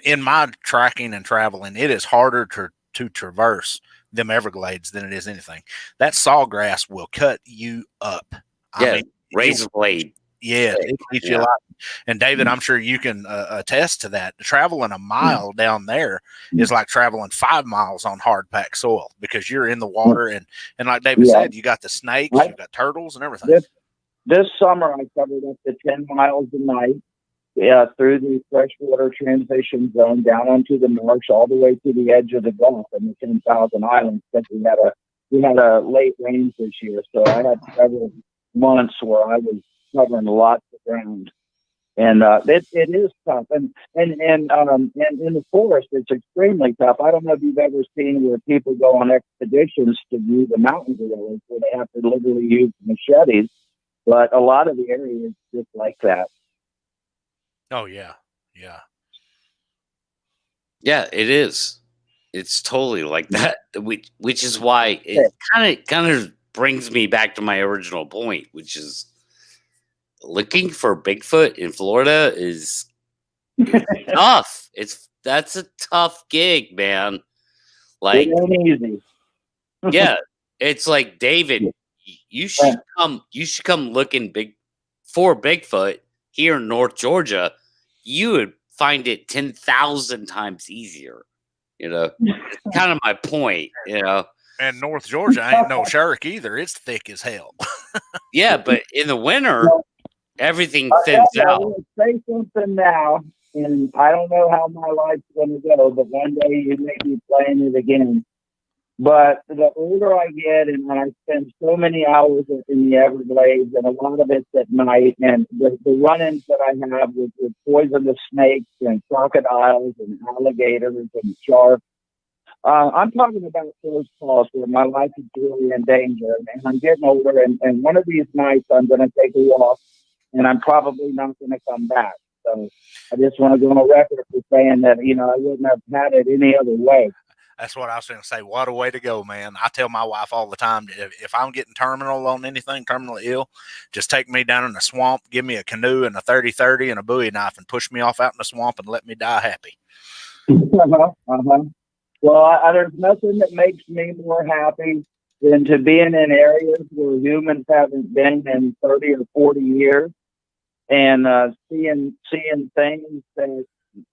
In my tracking and traveling, it is harder to traverse them Everglades than it is anything. That sawgrass will cut you up. I mean, razor blade. Yeah, it eats you a lot. And David, I'm sure you can attest to that. Traveling a mile down there is like traveling 5 miles on hard packed soil because you're in the water and like David said, you got the snakes, you got turtles and everything. This summer I covered up to 10 miles a night. Through the freshwater transition zone down onto the marsh, all the way to the edge of the Gulf and the 10,000 islands. Because we had a late rains this year, so I had several months where I was covering lots of ground, and it is tough. And in the forest, it's extremely tough. I don't know if you've ever seen where people go on expeditions to view the mountain gorillas, where they have to literally use machetes. But a lot of the area is just like that. Oh yeah. Yeah, it is. It's totally like that, which is why it kind of brings me back to my original point, which is looking for Bigfoot in Florida is tough. That's a tough gig, man. Like, it ain't easy. Yeah, it's like, David, you should come looking for Bigfoot here in North Georgia. You would find it 10,000 times easier. It's kind of my point, And North Georgia ain't no shark either. It's thick as hell. Yeah, but in the winter, everything thins out. I'm say something now, and I don't know how my life's going to go, but one day you may be playing it again. But the older I get, and I spend so many hours in the Everglades, and a lot of it's at night, and the run-ins that I have with poisonous snakes and crocodiles and alligators and sharks, I'm talking about close calls where my life is really in danger, and I'm getting older. And one of these nights, I'm going to take a walk, and I'm probably not going to come back. So I just want to go on record for saying that I wouldn't have had it any other way. That's what I was going to say. What a way to go, man. I tell my wife all the time, if I'm getting terminal on anything, terminally ill, just take me down in the swamp, give me a canoe and a 30-30 and a Bowie knife and push me off out in the swamp and let me die happy. Well, there's nothing that makes me more happy than to be in areas where humans haven't been in 30 or 40 years and seeing things that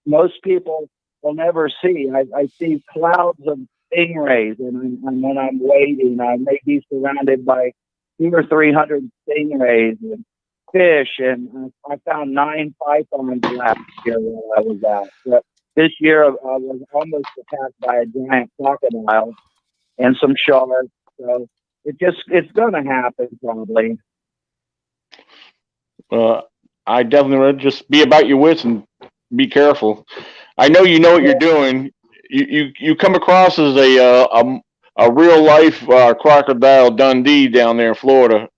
most people will never see. I see clouds of stingrays, and when I'm wading, I may be surrounded by 200 or 300 stingrays and fish, and I found 9 pythons last year while I was out. But this year, I was almost attacked by a giant crocodile and some sharks. So it's going to happen probably. I definitely would just be about your wits and be careful. I know you know what you're doing. You come across as a real life crocodile Dundee down there in Florida.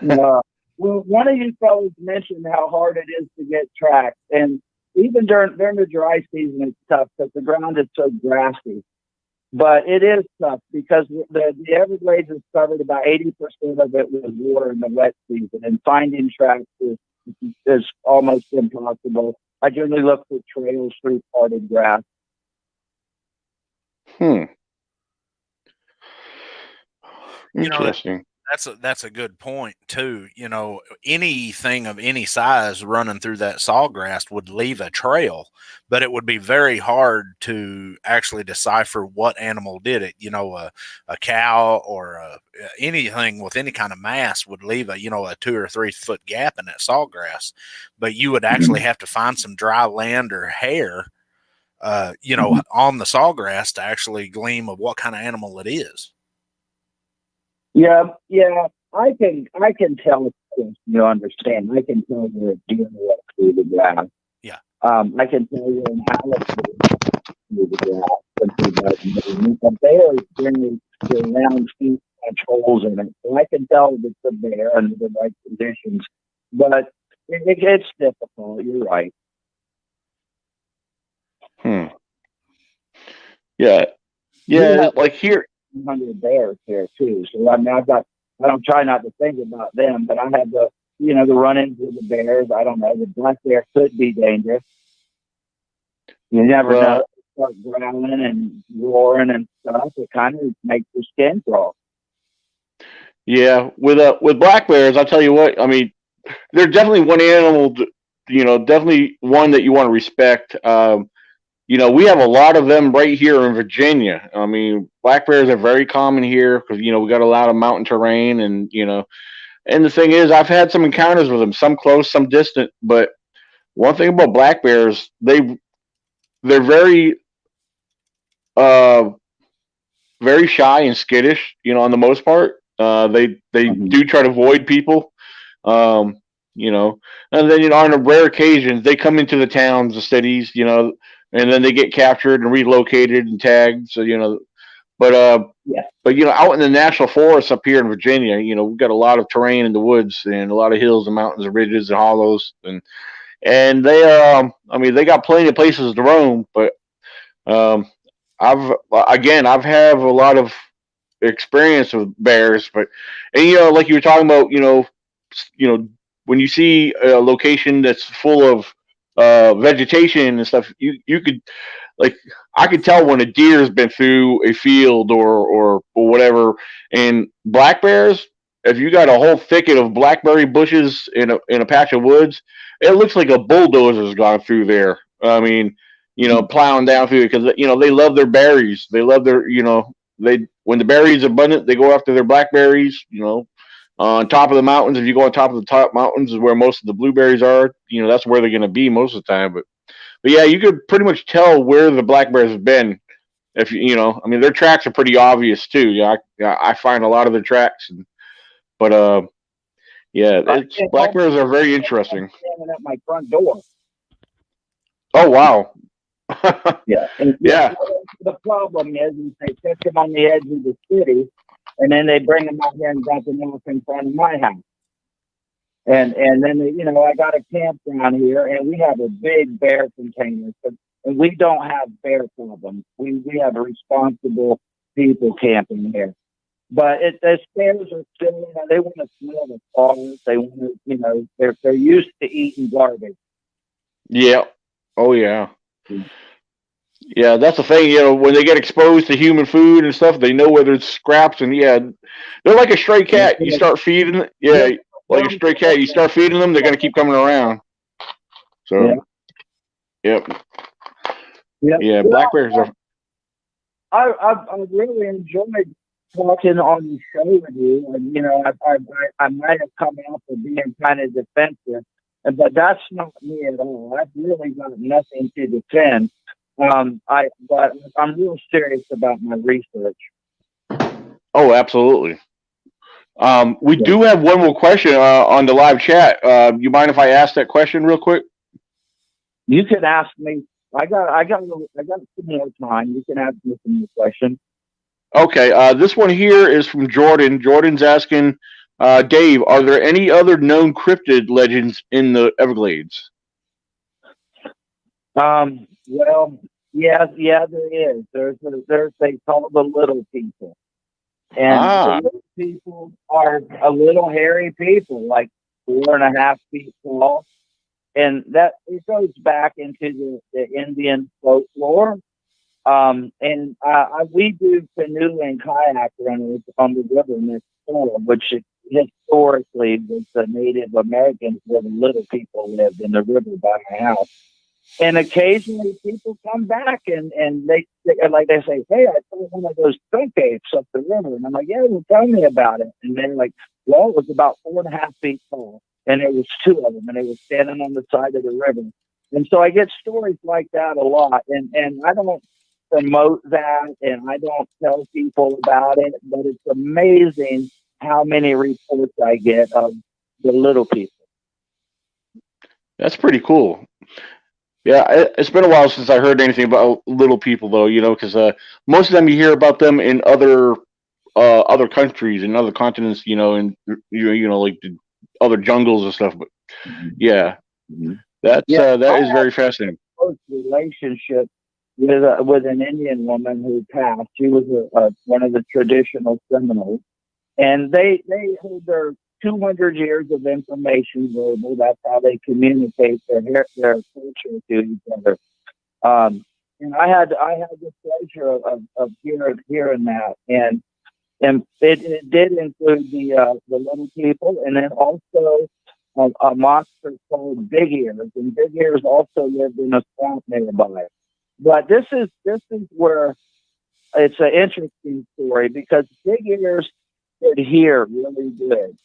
Well, one of you fellows mentioned how hard it is to get tracks, and even during the dry season, it's tough because the ground is so grassy. But it is tough because the Everglades is covered about 80% of it with water in the wet season, and finding tracks is almost impossible. I generally look for trails through parted grass. Interesting. That's a good point too. Anything of any size running through that sawgrass would leave a trail, but it would be very hard to actually decipher what animal did it. A cow or anything with any kind of mass would leave a 2 or 3 foot gap in that sawgrass, but you would actually have to find some dry land or hair, on the sawgrass to actually glean of what kind of animal it is. Yeah, I can tell. You understand? I can tell you're a deer walk through the grass. Yeah. I can tell you're an alligator through the grass. A bear is generally round feet punch holes in it, so I can tell that it's a bear under the right conditions. But it's difficult. You're right. Yeah. Like here. 100 bears here too. So I don't try not to think about them, but I have the run-ins with the bears. I don't know. The black bear could be dangerous. You never know. Start growling and roaring and stuff. It kind of makes your skin crawl. Yeah, with black bears, I'll tell you what. I mean, they're definitely one animal. Definitely one that you want to respect. We have a lot of them right here in Virginia. I mean, black bears are very common here because, we got a lot of mountain terrain and the thing is, I've had some encounters with them, some close, some distant. But one thing about black bears, they're very, very shy and skittish, on the most part. They do try to avoid people, and then, on a rare occasions, they come into the towns, the cities, and then they get captured and relocated and tagged. So, but out in the national forests up here in Virginia, we've got a lot of terrain in the woods and a lot of hills and mountains and ridges and hollows, and they they got plenty of places to roam. But I've had a lot of experience with bears, but like you were talking about, when you see a location that's full of vegetation and stuff, you could, like, I could tell when a deer has been through a field or whatever. And black bears, if you got a whole thicket of blackberry bushes in a patch of woods, it looks like a bulldozer's gone through there. I mean, plowing down through it because they love their berries. They love their when the berries are abundant, they go after their blackberries. On top of the mountains, if you go on top of the top mountains is where most of the blueberries are. That's where they're going to be most of the time. But yeah, you could pretty much tell where the black bears have been. If their tracks are pretty obvious too. Yeah, I find a lot of their tracks. Black bears are very interesting. Standing at my front door. Oh wow! Yeah. And the problem is they catch them on the edge of the city, and then they bring them out here and dump them off in front of my house. And then, I got a campground here, and we have a big bear container. And we don't have bear problems. We have responsible people camping here. But the bears are still, they want to smell the cars. They want to, they're used to eating garbage. Yeah. Oh, yeah. Yeah, that's the thing. When they get exposed to human food and stuff, they know whether it's scraps. And they're like a stray cat. You start feeding it. Yeah, like a stray cat. You start feeding them, they're going to keep coming around. So, yep. Yeah, black bears are. I really enjoyed talking on the show with you. And, I might have come out for being kind of defensive, but that's not me at all. I've really got nothing to defend. But I'm real serious about my research. Oh, absolutely. We do have one more question on the live chat. You mind if I ask that question real quick? You can ask me. I got some more time. You can ask me some more questions. Okay. This one here is from Jordan. Jordan's asking, Dave, are there any other known cryptid legends in the Everglades? Well, yeah, there is. There's they call the little people, and the little people are a little hairy people, like 4.5 feet tall, and that it goes back into the Indian folklore. And we do canoe and kayak runners on the river next door, which historically was the Native Americans where the little people lived in the river by my house. And occasionally people come back and they say, hey, I saw one of those skunk apes up the river. And I'm like, yeah, well, tell me about it. And they're like, well, it was about 4.5 feet tall. And there was 2 of them, and they were standing on the side of the river. And so I get stories like that a lot. And I don't promote that, and I don't tell people about it, but it's amazing how many reports I get of the little people. That's pretty cool. Yeah, it's been a while since I heard anything about little people, though. Because most of them you hear about them in other countries and other continents. And like the other jungles and stuff. But yeah, that is very fascinating. Close relationship with an Indian woman who passed. She was one of the traditional Seminoles, and they hold their 200 years of information verbal. That's how they communicate their culture to each other. And I had the pleasure of hearing that, and it did include the little people, and then also a monster called Big Ears, and Big Ears also lived in a swamp nearby. But this is where it's an interesting story, because Big Ears could hear really good.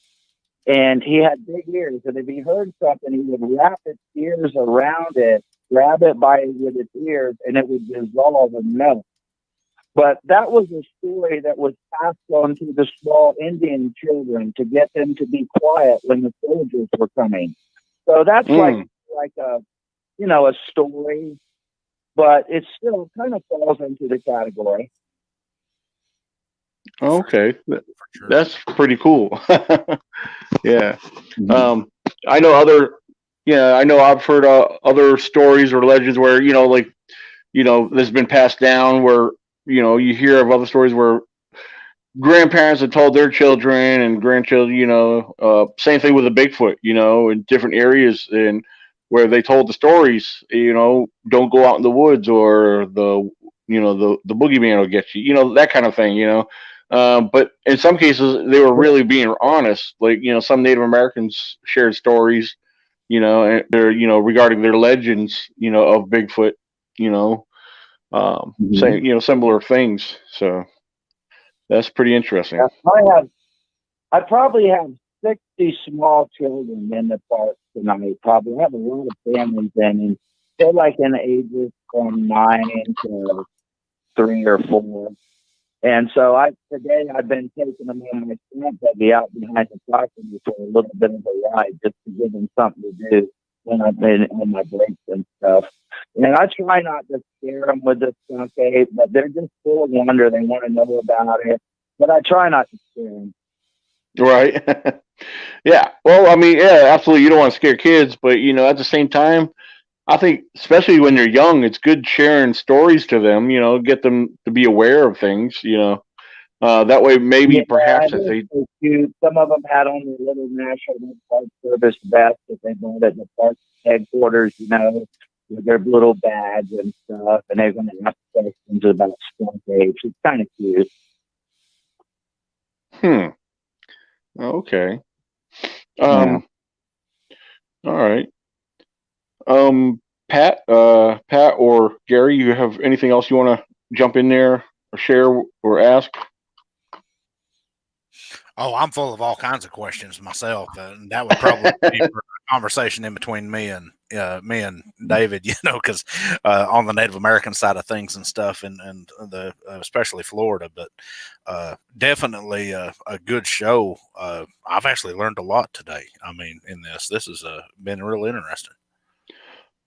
And he had big ears, and if he heard something, he would wrap its ears around it, grab it with its ears, and it would dissolve and melt. But that was a story that was passed on to the small Indian children to get them to be quiet when the soldiers were coming. So that's like a story, but it still kind of falls into the category. Okay, that's pretty cool. Yeah. I know I've heard other stories or legends where there's been passed down, where you hear of other stories where grandparents have told their children and grandchildren, same thing with a Bigfoot, in different areas, and where they told the stories, don't go out in the woods, or the boogeyman will get you, that kind of thing, but in some cases they were really being honest. Like, some Native Americans shared stories, and they're, regarding their legends, of Bigfoot, saying, similar things. So that's pretty interesting. Yeah, I probably have 60 small children in the park tonight. Probably I have a lot of families in, and they're like in the ages from 9 to 3 or 4. And so today I've been taking them on my stamp buggy out behind the property for a little bit of a ride, just to give them something to do. when I've been on my breaks and stuff. And I try not to scare them with the skunk ape, but they're just full of wonder. They want to know about it, but I try not to scare them. Right. Yeah. Well, I mean, yeah, absolutely. You don't want to scare kids, but at the same time, I think, especially when they're young, it's good sharing stories to them. Get them to be aware of things. That way, maybe perhaps if they. So cute. Some of them had on their little National Park Service vest that they bought at the park headquarters. With their little badge and stuff, and they're going to ask questions about skunk apes. It's kind of cute. Okay. Yeah. All right. Pat or Gary, you have anything else you want to jump in there or share or ask? Oh, I'm full of all kinds of questions myself, and that would probably be for a conversation in between me and David. Because on the Native American side of things and stuff, and the especially Florida, but definitely a good show. I've actually learned a lot today. I mean, in this has been real interesting.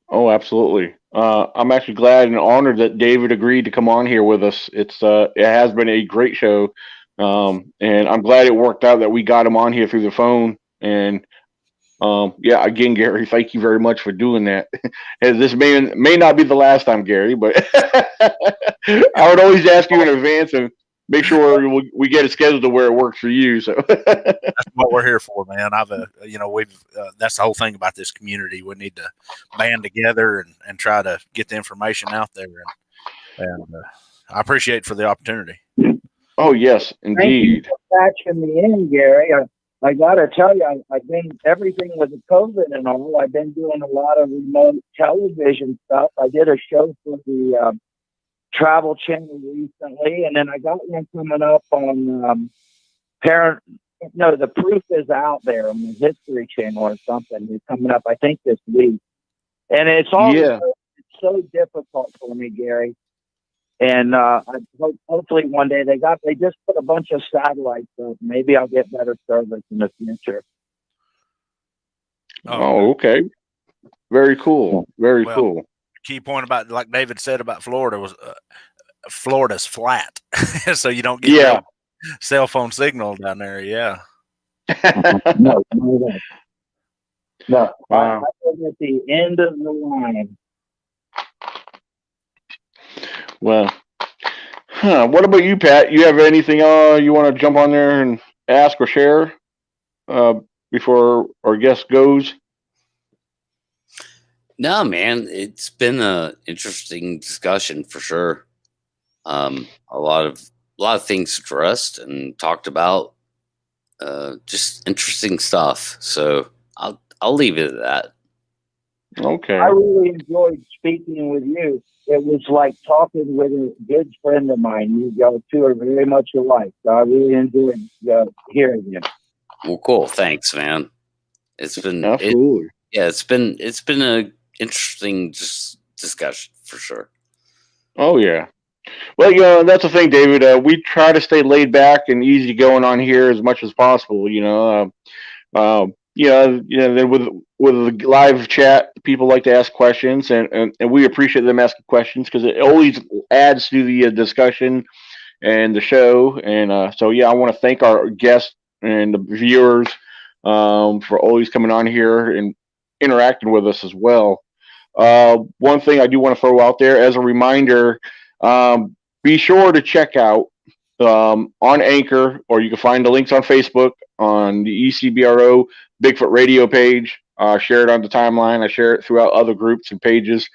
Oh, absolutely. I'm actually glad and honored that David agreed to come on here with us. It has been a great show. And I'm glad it worked out that we got him on here through the phone. And yeah, again, Gary, thank you very much for doing that. And this may not be the last time, Gary, but I would always ask you in advance and make sure we get it scheduled to where it works for you. So that's what we're here for, man. We've that's the whole thing about this community. We need to band together and try to get the information out there. And I appreciate for the opportunity. Oh, yes, indeed. Thank you for patching me in, Gary. I got to tell you, I've been, everything with the COVID and all, I've been doing a lot of remote television stuff. I did a show for the Travel Channel recently, and then I got one coming up on The Proof is Out There on the History Channel or something. It's coming up, I think, this week. And it's all it's so difficult for me, Gary. And hopefully one day they just put a bunch of satellites up. Maybe I'll get better service in the future. Oh, okay. Very cool. Very cool. Key point about, like David said about Florida, was Florida's flat, so you don't get cell phone signal down there. Yeah. No. I was at the end of the line. Well, what about you, Pat? You have anything you want to jump on there and ask or share before our guest goes? No, man, it's been an interesting discussion for sure. A lot of things addressed and talked about. Just interesting stuff. So I'll leave it at that. Okay. I really enjoyed speaking with you. It was like talking with a good friend of mine. You guys two are very much alike. So I really enjoyed hearing you. Well, cool. Thanks, man. It's been absolutely. It's been a interesting discussion for sure. Oh yeah. Well, that's the thing, David. We try to stay laid back and easy going on here as much as possible. Then with the live chat, people like to ask questions, and we appreciate them asking questions because it always adds to the discussion and the show. And so, yeah, I want to thank our guests and the viewers for always coming on here and interacting with us as well. One thing I do want to throw out there as a reminder, be sure to check out on Anchor, or you can find the links on Facebook on the ECBRO Bigfoot Radio page. Share it on the timeline. I share it throughout other groups and pages.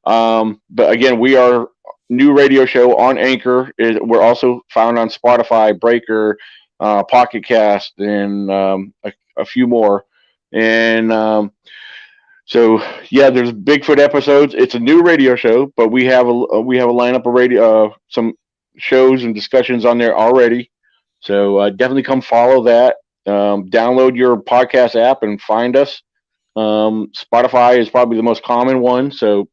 But again, we are new radio show on Anchor. We're also found on Spotify, Breaker, Pocket Cast, and a few more. And so yeah, there's Bigfoot episodes. It's a new radio show, but we have a lineup of radio, some shows and discussions on there already. So definitely come follow that. Download your podcast app and find us. Spotify is probably the most common one, so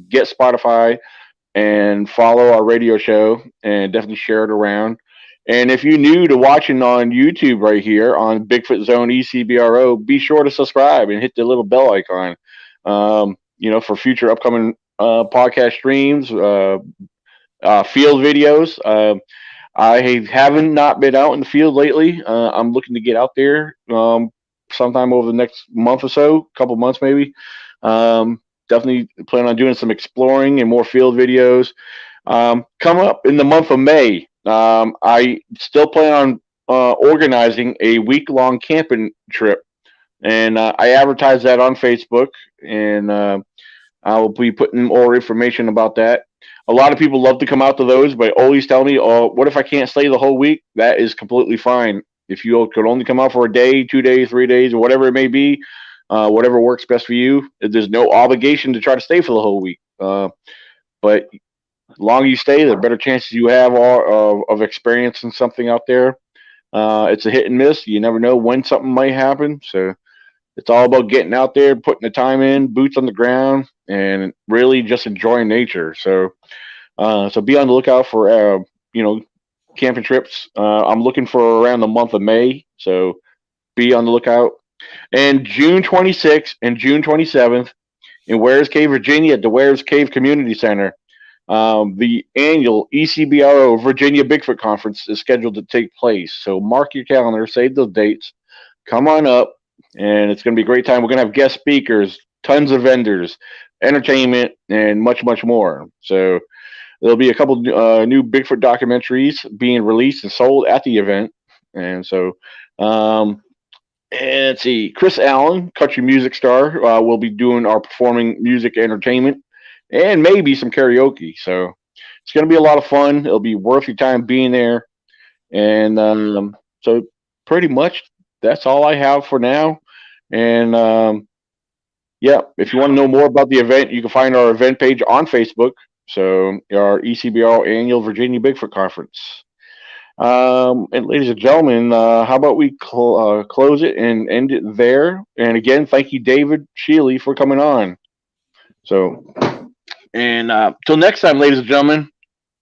get Spotify and follow our radio show and definitely share it around. And if you're new to watching on YouTube right here on Bigfoot Zone ECBRO, be sure to subscribe and hit the little bell icon. for future upcoming podcast streams, field videos. I haven't not been out in the field lately. I'm looking to get out there sometime over the next month or so, couple months maybe. Definitely plan on doing some exploring and more field videos. Coming up in the month of May, I still plan on organizing a week-long camping trip, and I advertise that on Facebook, and I will be putting more information about that. A lot of people love to come out to those, but always tell me, "Oh, what if I can't stay the whole week?" That is completely fine. If you could only come out for a day, 2 days, 3 days, or whatever it may be, whatever works best for you. There's no obligation to try to stay for the whole week. But the longer you stay, the better chances you have of experiencing something out there. It's a hit and miss. You never know when something might happen. So it's all about getting out there, putting the time in, boots on the ground, and really just enjoying nature. So be on the lookout for camping trips. I'm looking for around the month of May. So be on the lookout. And June 26th and June 27th in Wares Cave, Virginia, at the Wares Cave Community Center. The annual ECBRO Virginia Bigfoot Conference is scheduled to take place. So mark your calendar, save those dates, come on up, and it's going to be a great time. We're going to have guest speakers, tons of vendors, entertainment, and much, much more. So there'll be a couple new Bigfoot documentaries being released and sold at the event. And so, and let's see, Chris Allen, country music star, will be doing our performing music entertainment and maybe some karaoke. So it's going to be a lot of fun. It'll be worth your time being there. And so pretty much that's all I have for now. And if you want to know more about the event, you can find our event page on Facebook. So our ECBR Annual Virginia Bigfoot Conference. And ladies and gentlemen, how about we close it and end it there? And again, thank you, David Shealy, for coming on. So, and till next time, ladies and gentlemen,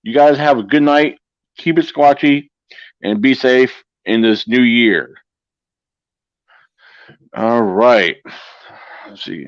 you guys have a good night. Keep it squatchy and be safe in this new year. All right. Let's see.